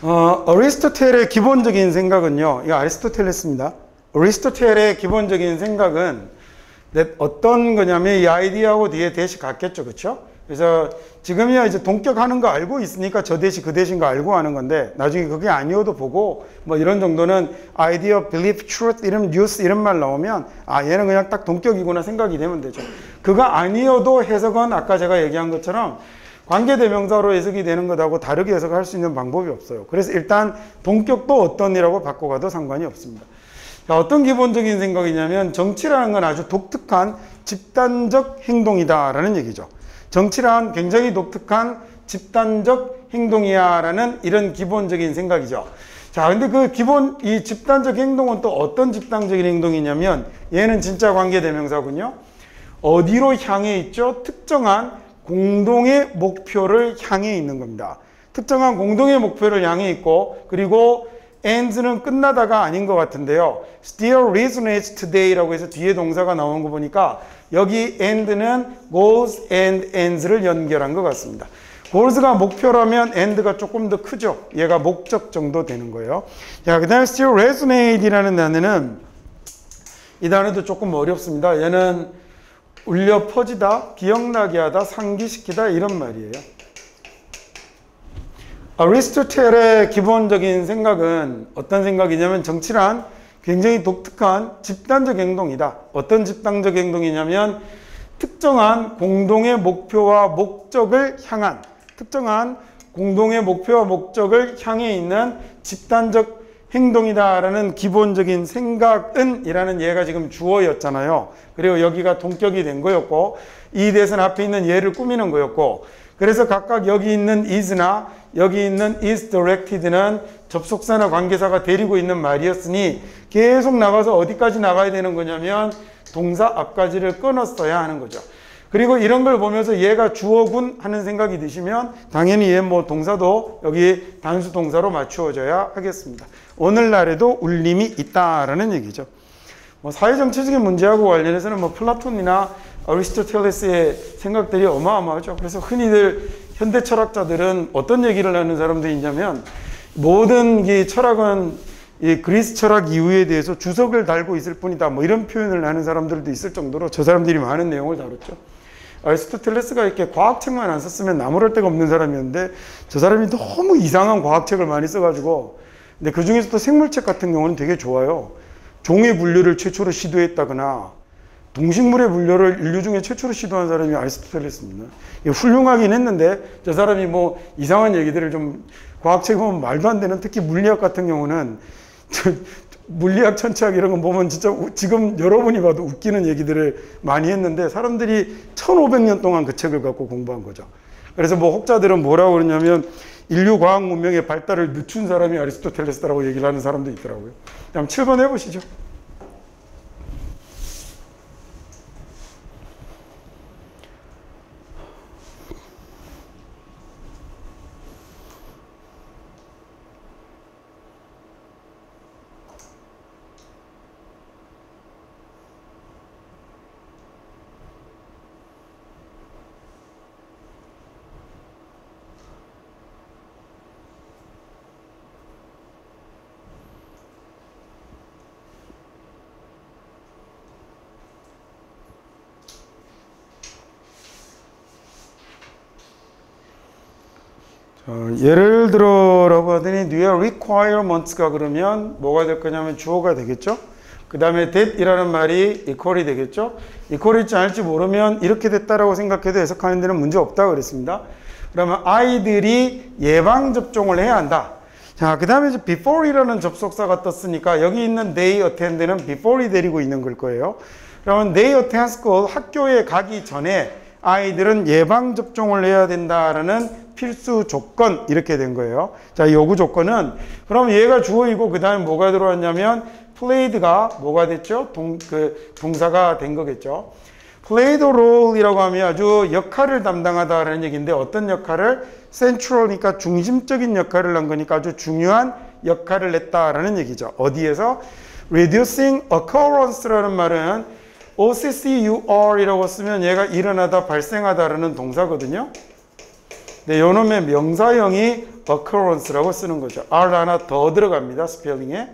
어리스토텔의 기본적인 생각은요. 이거 아리스토텔레스입니다. 어리스토텔의 기본적인 생각은 어떤 거냐면 이 아이디어하고 뒤에 대시 같겠죠. 그렇죠? 그래서 지금이야 이제 동격하는 거 알고 있으니까 저 대시 그 대시인 거 알고 하는 건데 나중에 그게 아니어도 보고 뭐 이런 정도는 아이디어, belief, truth 이런 뉴스 이런 말 나오면 아 얘는 그냥 딱 동격이구나 생각이 되면 되죠. 그거 아니어도 해석은 아까 제가 얘기한 것처럼 관계대명사로 해석이 되는 것하고 다르게 해석할 수 있는 방법이 없어요. 그래서 일단 동격도 어떤이라고 바꿔가도 상관이 없습니다. 자, 어떤 기본적인 생각이냐면 정치라는 건 아주 독특한 집단적 행동이다라는 얘기죠. 정치란 굉장히 독특한 집단적 행동이야 라는 이런 기본적인 생각이죠. 자, 근데 이 집단적 행동은 또 어떤 집단적인 행동이냐면 얘는 진짜 관계대명사군요. 어디로 향해 있죠? 특정한 공동의 목표를 향해 있는 겁니다. 특정한 공동의 목표를 향해 있고 그리고 ands는 끝나다가 아닌 것 같은데요. still resonates today라고 해서 뒤에 동사가 나온 거 보니까 여기 and는 goals and ends를 연결한 것 같습니다. goals가 목표라면 and가 조금 더 크죠. 얘가 목적 정도 되는 거예요. 자, 그 다음에 still resonate이라는 단어는 이 단어도 조금 어렵습니다. 얘는 울려 퍼지다, 기억나게 하다, 상기시키다 이런 말이에요. 어리스토텔의 기본적인 생각은 어떤 생각이냐면 정치란 굉장히 독특한 집단적 행동이다. 어떤 집단적 행동이냐면 특정한 공동의 목표와 목적을 향한 특정한 공동의 목표와 목적을 향해 있는 집단적 행동이다라는 기본적인 생각은 이라는 얘가 지금 주어였잖아요. 그리고 여기가 동격이 된 거였고 이 대선 앞에 있는 얘를 꾸미는 거였고 그래서 각각 여기 있는 is나 여기 있는 is directed는 접속사나 관계사가 데리고 있는 말이었으니 계속 나가서 어디까지 나가야 되는 거냐면 동사 앞까지를 끊었어야 하는 거죠. 그리고 이런 걸 보면서 얘가 주어군 하는 생각이 드시면 당연히 얘 뭐 동사도 여기 단수 동사로 맞추어져야 하겠습니다. 오늘날에도 울림이 있다라는 얘기죠. 뭐 사회정치적인 문제하고 관련해서는 뭐 플라톤이나 어리스토텔레스의 생각들이 어마어마하죠. 그래서 흔히들 현대 철학자들은 어떤 얘기를 하는 사람들이 있냐면 모든 이 철학은 이 그리스 철학 이후에 대해서 주석을 달고 있을 뿐이다. 뭐 이런 표현을 하는 사람들도 있을 정도로 저 사람들이 많은 내용을 다뤘죠. 아리스토텔레스가 이렇게 과학책만 안 썼으면 나무랄 데가 없는 사람이었는데 저 사람이 너무 이상한 과학책을 많이 써가지고 근데 그 중에서도 생물책 같은 경우는 되게 좋아요. 종의 분류를 최초로 시도했다거나 동식물의 분류를 인류 중에 최초로 시도한 사람이 아리스토텔레스입니다. 훌륭하긴 했는데 저 사람이 뭐 이상한 얘기들을 좀 과학책 보면 말도 안 되는 특히 물리학 같은 경우는 물리학, 천체학 이런 거 보면 진짜 지금 여러분이 봐도 웃기는 얘기들을 많이 했는데 사람들이 1500년 동안 그 책을 갖고 공부한 거죠. 그래서 뭐 혹자들은 뭐라고 그러냐면 인류 과학 문명의 발달을 늦춘 사람이 아리스토텔레스라고 얘기를 하는 사람도 있더라고요. 다음 7번 해보시죠. 예를 들어라고 하더니 their requirements가 그러면 뭐가 될 거냐면 주어가 되겠죠. 그 다음에 that이라는 말이 equal이 되겠죠. equal일지 아닐지 모르면 이렇게 됐다라고 생각해도 해석하는 데는 문제 없다고 그랬습니다. 그러면 아이들이 예방접종을 해야 한다. 자, 그 다음에 이제 before이라는 접속사가 떴으니까 여기 있는 they attend는 before이 데리고 있는 걸 거예요. 그러면 they attend school, 학교에 가기 전에 아이들은 예방접종을 해야 된다라는 필수 조건 이렇게 된 거예요. 자, 요구 조건은 그럼 얘가 주어이고 그 다음에 뭐가 들어왔냐면 played가 뭐가 됐죠? 동사가 된 거겠죠. played role이라고 하면 아주 역할을 담당하다라는 얘기인데 어떤 역할을? central이니까 중심적인 역할을 한 거니까 아주 중요한 역할을 했다라는 얘기죠. 어디에서? reducing occurrence라는 말은 OCCUR이라고 쓰면 얘가 일어나다 발생하다라는 동사거든요. 근데 요놈의 명사형이 occurrence라고 쓰는 거죠. R 하나 더 들어갑니다. 스펠링에.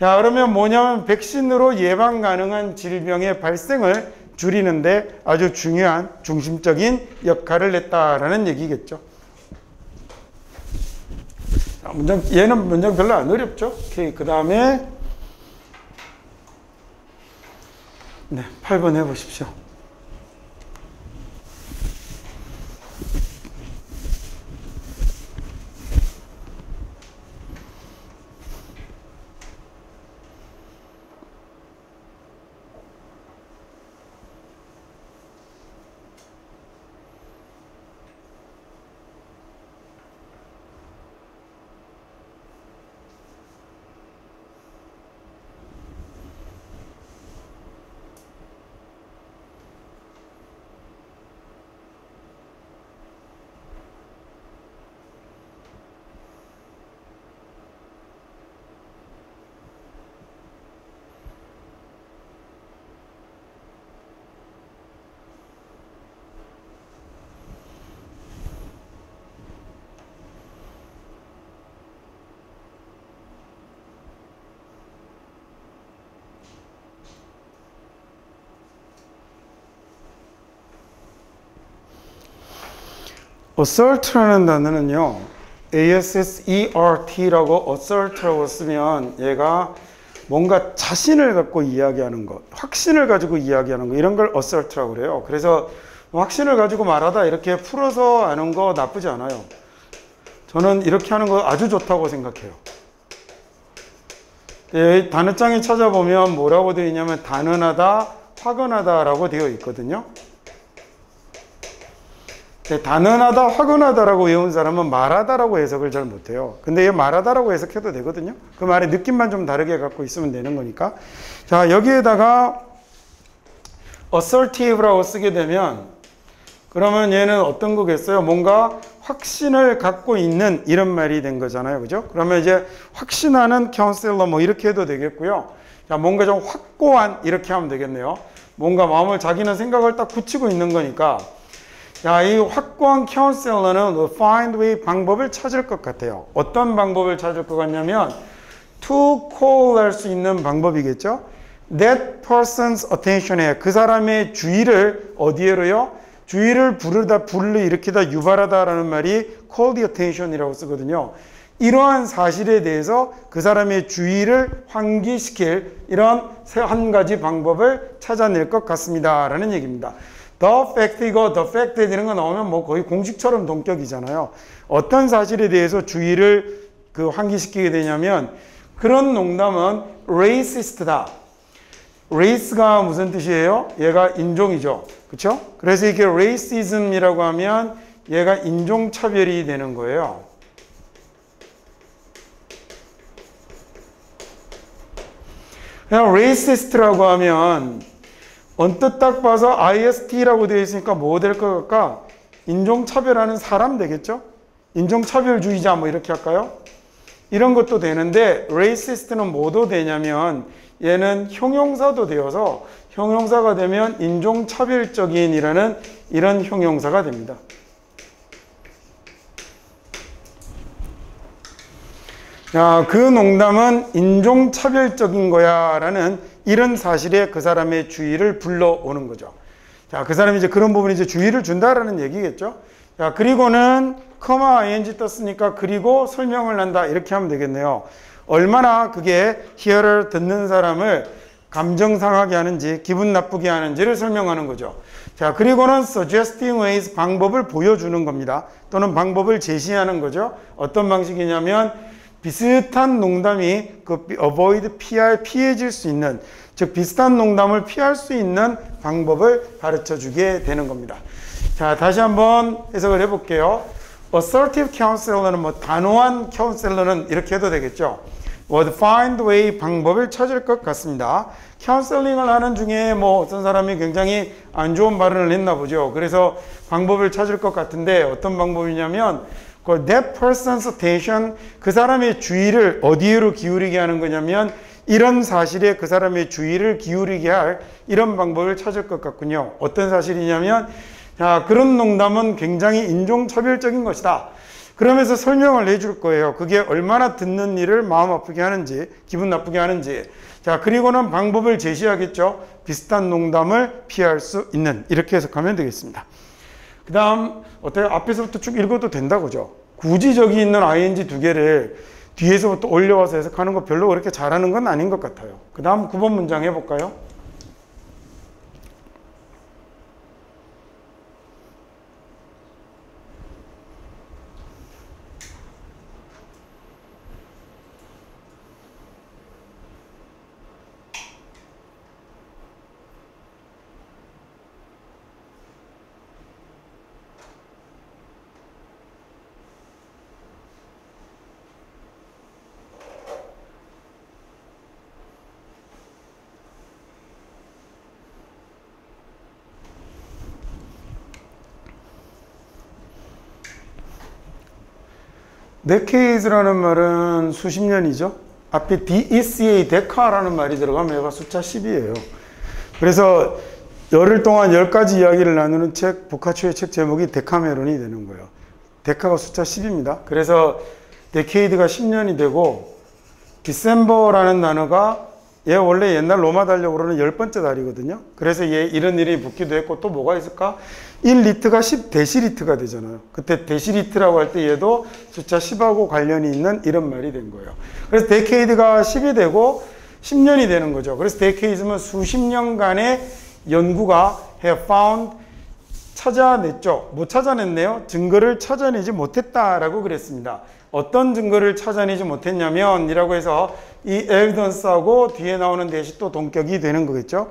자, 그러면 뭐냐면 백신으로 예방 가능한 질병의 발생을 줄이는데 아주 중요한 중심적인 역할을 했다라는 얘기겠죠. 자, 얘는 문장 별로 안 어렵죠. 오케이. 그 다음에 네, 8번 해보십시오. assert라는 단어는요, assert라고 assert라고 쓰면 얘가 뭔가 자신을 갖고 이야기하는 것, 확신을 가지고 이야기하는 것, 이런 걸 assert라고 그래요. 그래서 확신을 가지고 말하다 이렇게 풀어서 아는 거 나쁘지 않아요. 저는 이렇게 하는 거 아주 좋다고 생각해요. 단어장에 찾아보면 뭐라고 되어 있냐면 단언하다, 확언하다라고 되어 있거든요. 단언하다, 확언하다라고 외운 사람은 말하다라고 해석을 잘 못해요. 근데 얘 말하다라고 해석해도 되거든요. 그 말의 느낌만 좀 다르게 갖고 있으면 되는 거니까. 자, 여기에다가 assertive라고 쓰게 되면 그러면 얘는 어떤 거겠어요? 뭔가 확신을 갖고 있는 이런 말이 된 거잖아요. 그죠? 그러면 이제 확신하는 카운셀러 뭐 이렇게 해도 되겠고요. 자, 뭔가 좀 확고한 이렇게 하면 되겠네요. 뭔가 마음을 자기는 생각을 딱 굳히고 있는 거니까 자, 이 확고한 카운셀러는 find way 방법을 찾을 것 같아요. 어떤 방법을 찾을 것 같냐면 to call 할 수 있는 방법이겠죠. That person's attention에 그 사람의 주의를 어디에로요? 주의를 불러일으키다, 유발하다라는 말이 call the attention이라고 쓰거든요. 이러한 사실에 대해서 그 사람의 주의를 환기시킬 이런 한 가지 방법을 찾아낼 것 같습니다. 라는 얘기입니다. The fact이고 the fact 이런 거 나오면 뭐 거의 공식처럼 동격이잖아요. 어떤 사실에 대해서 주의를 환기시키게 되냐면 그런 농담은 racist다. race가 무슨 뜻이에요? 얘가 인종이죠. 그렇죠? 그래서 이게 racism이라고 하면 얘가 인종차별이 되는 거예요. 그냥 racist라고 하면 언뜻 딱 봐서 IST라고 되어 있으니까 뭐 될 것 같까? 인종차별하는 사람 되겠죠? 인종차별주의자 뭐 이렇게 할까요? 이런 것도 되는데 racist는 뭐도 되냐면 얘는 형용사도 되어서 형용사가 되면 인종차별적인이라는 이런 형용사가 됩니다. 야, 그 농담은 인종차별적인 거야 라는 이런 사실에 그 사람의 주의를 불러오는 거죠. 자, 그 사람이 이제 그런 부분에 이제 주의를 준다라는 얘기겠죠. 자, 그리고는 커마 ing 떴으니까 그리고 설명을 한다 이렇게 하면 되겠네요. 얼마나 그게 hear를 듣는 사람을 감정 상하게 하는지 기분 나쁘게 하는지를 설명하는 거죠. 자, 그리고는 suggesting ways 방법을 보여주는 겁니다. 또는 방법을 제시하는 거죠. 어떤 방식이냐면 비슷한 농담이 avoid, 피해질 수 있는, 즉 비슷한 농담을 피할 수 있는 방법을 가르쳐 주게 되는 겁니다. 자, 다시 한번 해석을 해볼게요. assertive counselor는 뭐 단호한 counselor는 이렇게 해도 되겠죠. would find way 방법을 찾을 것 같습니다. 카운셀링을 하는 중에 뭐 어떤 사람이 굉장히 안 좋은 발언을 했나 보죠. 그래서 방법을 찾을 것 같은데 어떤 방법이냐면 that person's attention, 그 사람의 주의를 어디로 기울이게 하는 거냐면 이런 사실에 그 사람의 주의를 기울이게 할 이런 방법을 찾을 것 같군요. 어떤 사실이냐면 자, 그런 농담은 굉장히 인종차별적인 것이다. 그러면서 설명을 해줄 거예요. 그게 얼마나 듣는 이를 마음 아프게 하는지, 기분 나쁘게 하는지. 자, 그리고는 방법을 제시하겠죠. 비슷한 농담을 피할 수 있는. 이렇게 해석하면 되겠습니다. 그 다음, 어때요? 앞에서부터 쭉 읽어도 된다고죠. 굳이 저기 있는 ing 두 개를 뒤에서부터 올려와서 해석하는 거 별로 그렇게 잘하는 건 아닌 것 같아요. 그 다음 9번 문장 해볼까요? 데케이즈라는 말은 수십 년이죠. 앞에 DECA, 데카라는 말이 들어가면 얘가 숫자 10이에요. 그래서 열흘 동안 10가지 이야기를 나누는 책, 보카초의 책 제목이 데카메론이 되는 거예요. 데카가 숫자 10입니다. 그래서 데케이드가 10년이 되고 디셈버라는 단어가 얘 원래 옛날 로마 달력으로는 10번째 달이거든요. 그래서 얘 이런 일이 붙기도 했고 또 뭐가 있을까? 1리트가 10데시리트가 되잖아요. 그때 데시리트라고 할 때 얘도 숫자 10하고 관련이 있는 이런 말이 된 거예요. 그래서 데케이드가 10이 되고 10년이 되는 거죠. 그래서 데케이드는 수십 년간의 연구가 have found 찾아냈죠. 못 찾아냈네요. 증거를 찾아내지 못했다라고 그랬습니다. 어떤 증거를 찾아내지 못했냐면 이라고 해서 이 evidence하고 뒤에 나오는 대시 또 동격이 되는 거겠죠.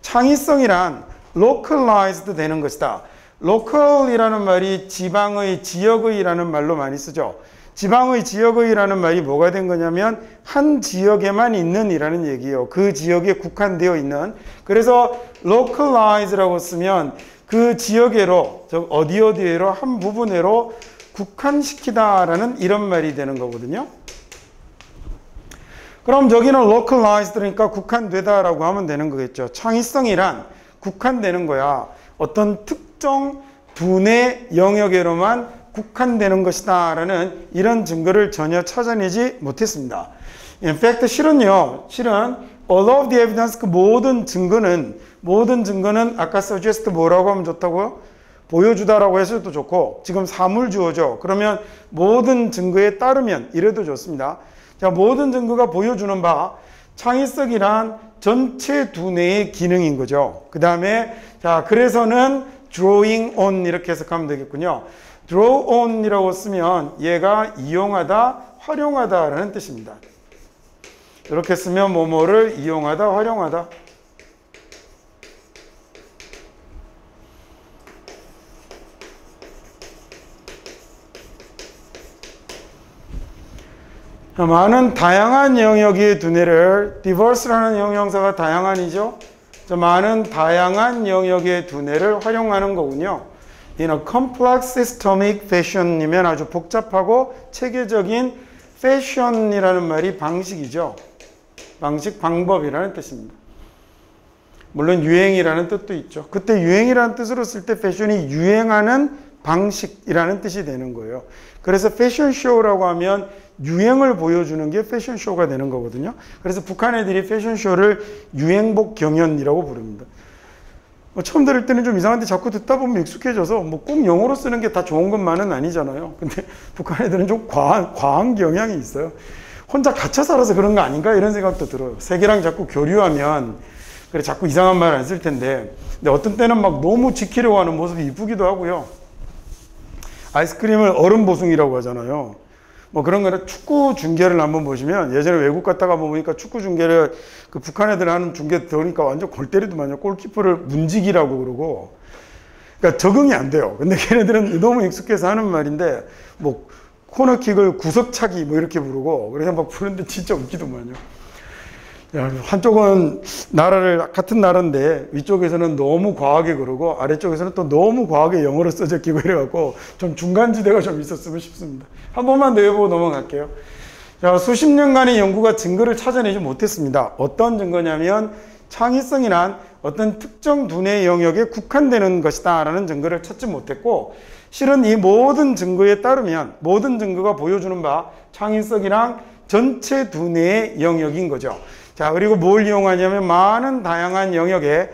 창의성이란 localized 되는 것이다. local이라는 말이 지방의, 지역의라는 말로 많이 쓰죠. 지방의, 지역의라는 말이 뭐가 된 거냐면 한 지역에만 있는 이라는 얘기예요. 그 지역에 국한되어 있는. 그래서 localize라고 쓰면 그 지역에로, 즉 어디에로 한 부분에로 국한시키다라는 이런 말이 되는 거거든요. 그럼 저기는 localized니까 국한되다라고 하면 되는 거겠죠. 창의성이란 국한되는 거야. 어떤 특정 두뇌 영역에로만 국한되는 것이다 라는 이런 증거를 전혀 찾아내지 못했습니다. In fact, 실은 all of the evidence, 그 모든 증거는 아까 suggest 뭐라고 하면 좋다고요? 보여주다라고 해서도 좋고, 지금 사물주어죠. 그러면 모든 증거에 따르면 이래도 좋습니다. 자, 모든 증거가 보여주는 바, 창의성이란 전체 두뇌의 기능인 거죠. 그 다음에, 자, 그래서는 drawing on 이렇게 해석하면 되겠군요. draw on 이라고 쓰면 얘가 이용하다, 활용하다 라는 뜻입니다. 이렇게 쓰면 뭐뭐를 이용하다, 활용하다. 많은 다양한 영역의 두뇌를, diverse라는 형용사가 다양한이죠. 많은 다양한 영역의 두뇌를 활용하는 거군요. In a complex systemic fashion이면 아주 복잡하고 체계적인 fashion이라는 말이 방식이죠. 방식, 방법이라는 뜻입니다. 물론 유행이라는 뜻도 있죠. 그때 유행이라는 뜻으로 쓸 때 fashion이 유행하는 방식이라는 뜻이 되는 거예요. 그래서 패션쇼라고 하면 유행을 보여주는 게 패션쇼가 되는 거거든요. 그래서 북한 애들이 패션쇼를 유행복 경연이라고 부릅니다. 처음 들을 때는 좀 이상한데 자꾸 듣다 보면 익숙해져서 뭐 꼭 영어로 쓰는 게 다 좋은 것만은 아니잖아요. 근데 북한 애들은 좀 과한 경향이 있어요. 혼자 갇혀 살아서 그런 거 아닌가 이런 생각도 들어요. 세계랑 자꾸 교류하면 그래 자꾸 이상한 말 안 쓸 텐데, 근데 어떤 때는 막 너무 지키려고 하는 모습이 이쁘기도 하고요. 아이스크림을 얼음 보숭이라고 하잖아요. 뭐 그런 거는 축구 중계를 한번 보시면, 예전에 외국 갔다가 보니까 축구 중계를 그 북한 애들 하는 중계 들으니까 완전 골 때리더만요. 골키퍼를 문지기라고 그러고. 그러니까 적응이 안 돼요. 근데 걔네들은 너무 익숙해서 하는 말인데, 뭐 코너킥을 구석차기 뭐 이렇게 부르고, 그래서 막 부르는데 진짜 웃기더만요. 야, 한쪽은 같은 나라인데 위쪽에서는 너무 과하게 그러고 아래쪽에서는 또 너무 과하게 영어로 써져 끼고 이래갖고 좀 중간지대가 좀 있었으면 싶습니다. 한 번만 더 해보고 넘어갈게요. 자, 수십 년간의 연구가 증거를 찾아내지 못했습니다. 어떤 증거냐면 창의성이란 어떤 특정 두뇌 영역에 국한되는 것이다 라는 증거를 찾지 못했고, 실은 이 모든 증거에 따르면 모든 증거가 보여주는 바 창의성이랑 전체 두뇌의 영역인 거죠. 자, 그리고 뭘 이용하냐면 많은 다양한 영역에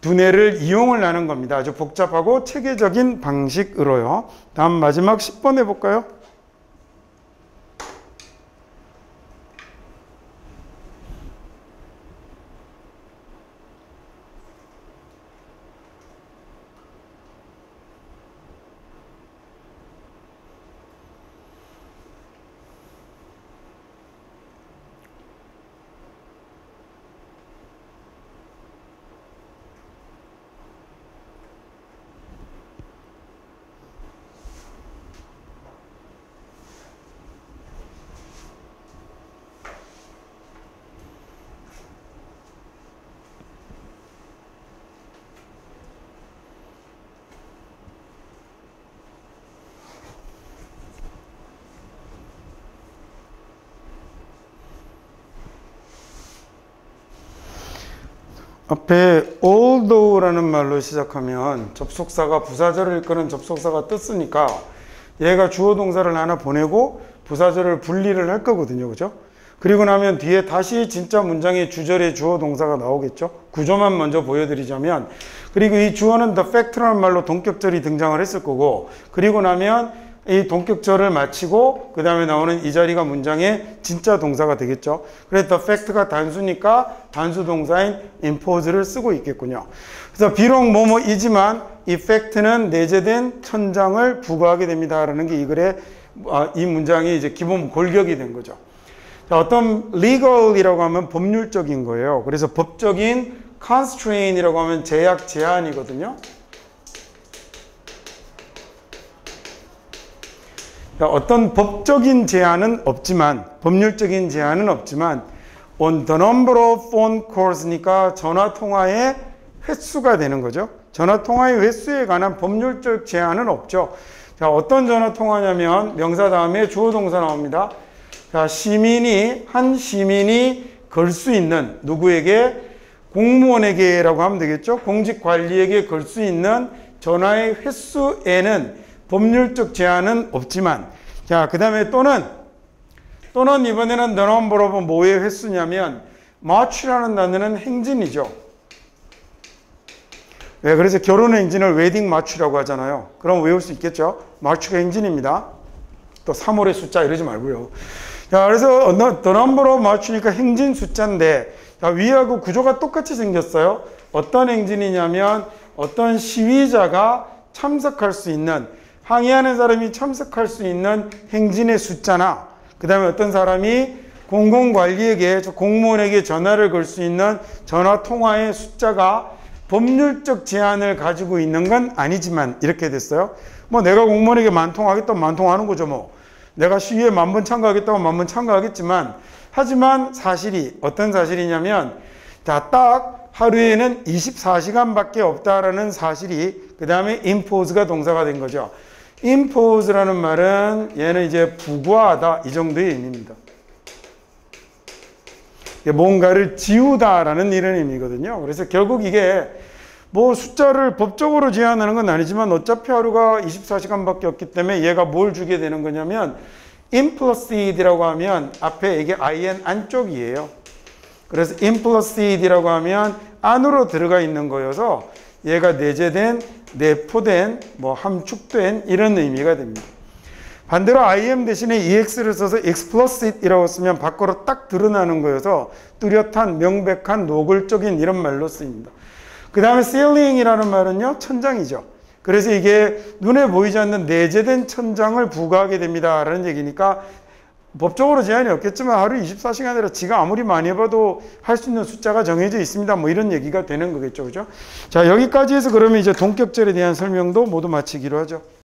두뇌를 이용을 하는 겁니다. 아주 복잡하고 체계적인 방식으로요. 다음 마지막 10번 해볼까요? 앞에 although라는 말로 시작하면 접속사가 부사절을 이끄는 접속사가 떴으니까 얘가 주어 동사를 하나 보내고 부사절을 분리를 할 거거든요. 그죠? 그리고 나면 뒤에 다시 진짜 문장의 주절의 주어 동사가 나오겠죠. 구조만 먼저 보여드리자면, 그리고 이 주어는 the fact라는 말로 동격절이 등장을 했을 거고, 그리고 나면 이 동격절을 마치고 그 다음에 나오는 이 자리가 문장의 진짜 동사가 되겠죠. 그래서 the fact가 단수니까 단수 동사인 impose를 쓰고 있겠군요. 그래서 비록 뭐뭐이지만 이 fact는 내재된 천장을 부과하게 됩니다 라는 게 이 글의 이 문장이 이제 기본 골격이 된 거죠. 자, 어떤 legal이라고 하면 법률적인 거예요. 그래서 법적인 constraint이라고 하면 제약, 제한이거든요. 어떤 법적인 제한은 없지만, 법률적인 제한은 없지만 on the number of phone calls니까 전화 통화의 횟수가 되는 거죠. 전화 통화의 횟수에 관한 법률적 제한은 없죠. 자, 어떤 전화 통화냐면 명사 다음에 주어 동사 나옵니다. 자, 한 시민이 걸 수 있는 누구에게? 공무원에게라고 하면 되겠죠. 공직관리에게 걸 수 있는 전화의 횟수에는 법률적 제한은 없지만, 자, 그 다음에 또는 이번에는 the number of 뭐의 횟수냐면 much라는 단어는 행진이죠. 왜? 그래서 결혼 행진을 웨딩 much라고 하잖아요. 그럼 외울 수 있겠죠. much가 행진입니다. 또 3월의 숫자 이러지 말고요. 자, 그래서 the number of much니까 행진 숫자인데, 자, 위하고 구조가 똑같이 생겼어요. 어떤 행진이냐면 어떤 시위자가 참석할 수 있는, 항의하는 사람이 참석할 수 있는 행진의 숫자나, 그 다음에 어떤 사람이 공공관리에게, 공무원에게 전화를 걸 수 있는 전화 통화의 숫자가 법률적 제한을 가지고 있는 건 아니지만 이렇게 됐어요. 뭐 내가 공무원에게 만통하겠다면 만통하는 거죠. 뭐 내가 시위에 10,000번 참가하겠다면 10,000번 참가하겠지만, 하지만 사실이 어떤 사실이냐면, 자, 딱 하루에는 24시간밖에 없다라는 사실이 그 다음에 impose가 동사가 된 거죠. impose라는 말은 얘는 이제 부과하다 이 정도의 의미입니다. 뭔가를 지우다라는 이런 의미거든요. 그래서 결국 이게 뭐 숫자를 법적으로 제한하는 건 아니지만 어차피 하루가 24시간밖에 없기 때문에 얘가 뭘 주게 되는 거냐면 implicit이라고 하면 앞에 이게 in 안쪽이에요. 그래서 implicit이라고 하면 안으로 들어가 있는 거여서 얘가 내재된, 내포된, 뭐 함축된 이런 의미가 됩니다. 반대로 im 대신에 ex를 써서 explicit이라고 쓰면 밖으로 딱 드러나는 거여서 뚜렷한, 명백한, 노골적인 이런 말로 쓰입니다. 그 다음에 ceiling이라는 말은요, 천장이죠. 그래서 이게 눈에 보이지 않는 내재된 천장을 부과하게 됩니다 라는 얘기니까 법적으로 제한이 없겠지만 하루 24시간이라 지가 아무리 많이 해봐도 할 수 있는 숫자가 정해져 있습니다. 뭐 이런 얘기가 되는 거겠죠. 그죠? 자, 여기까지 해서 그러면 이제 동격절에 대한 설명도 모두 마치기로 하죠.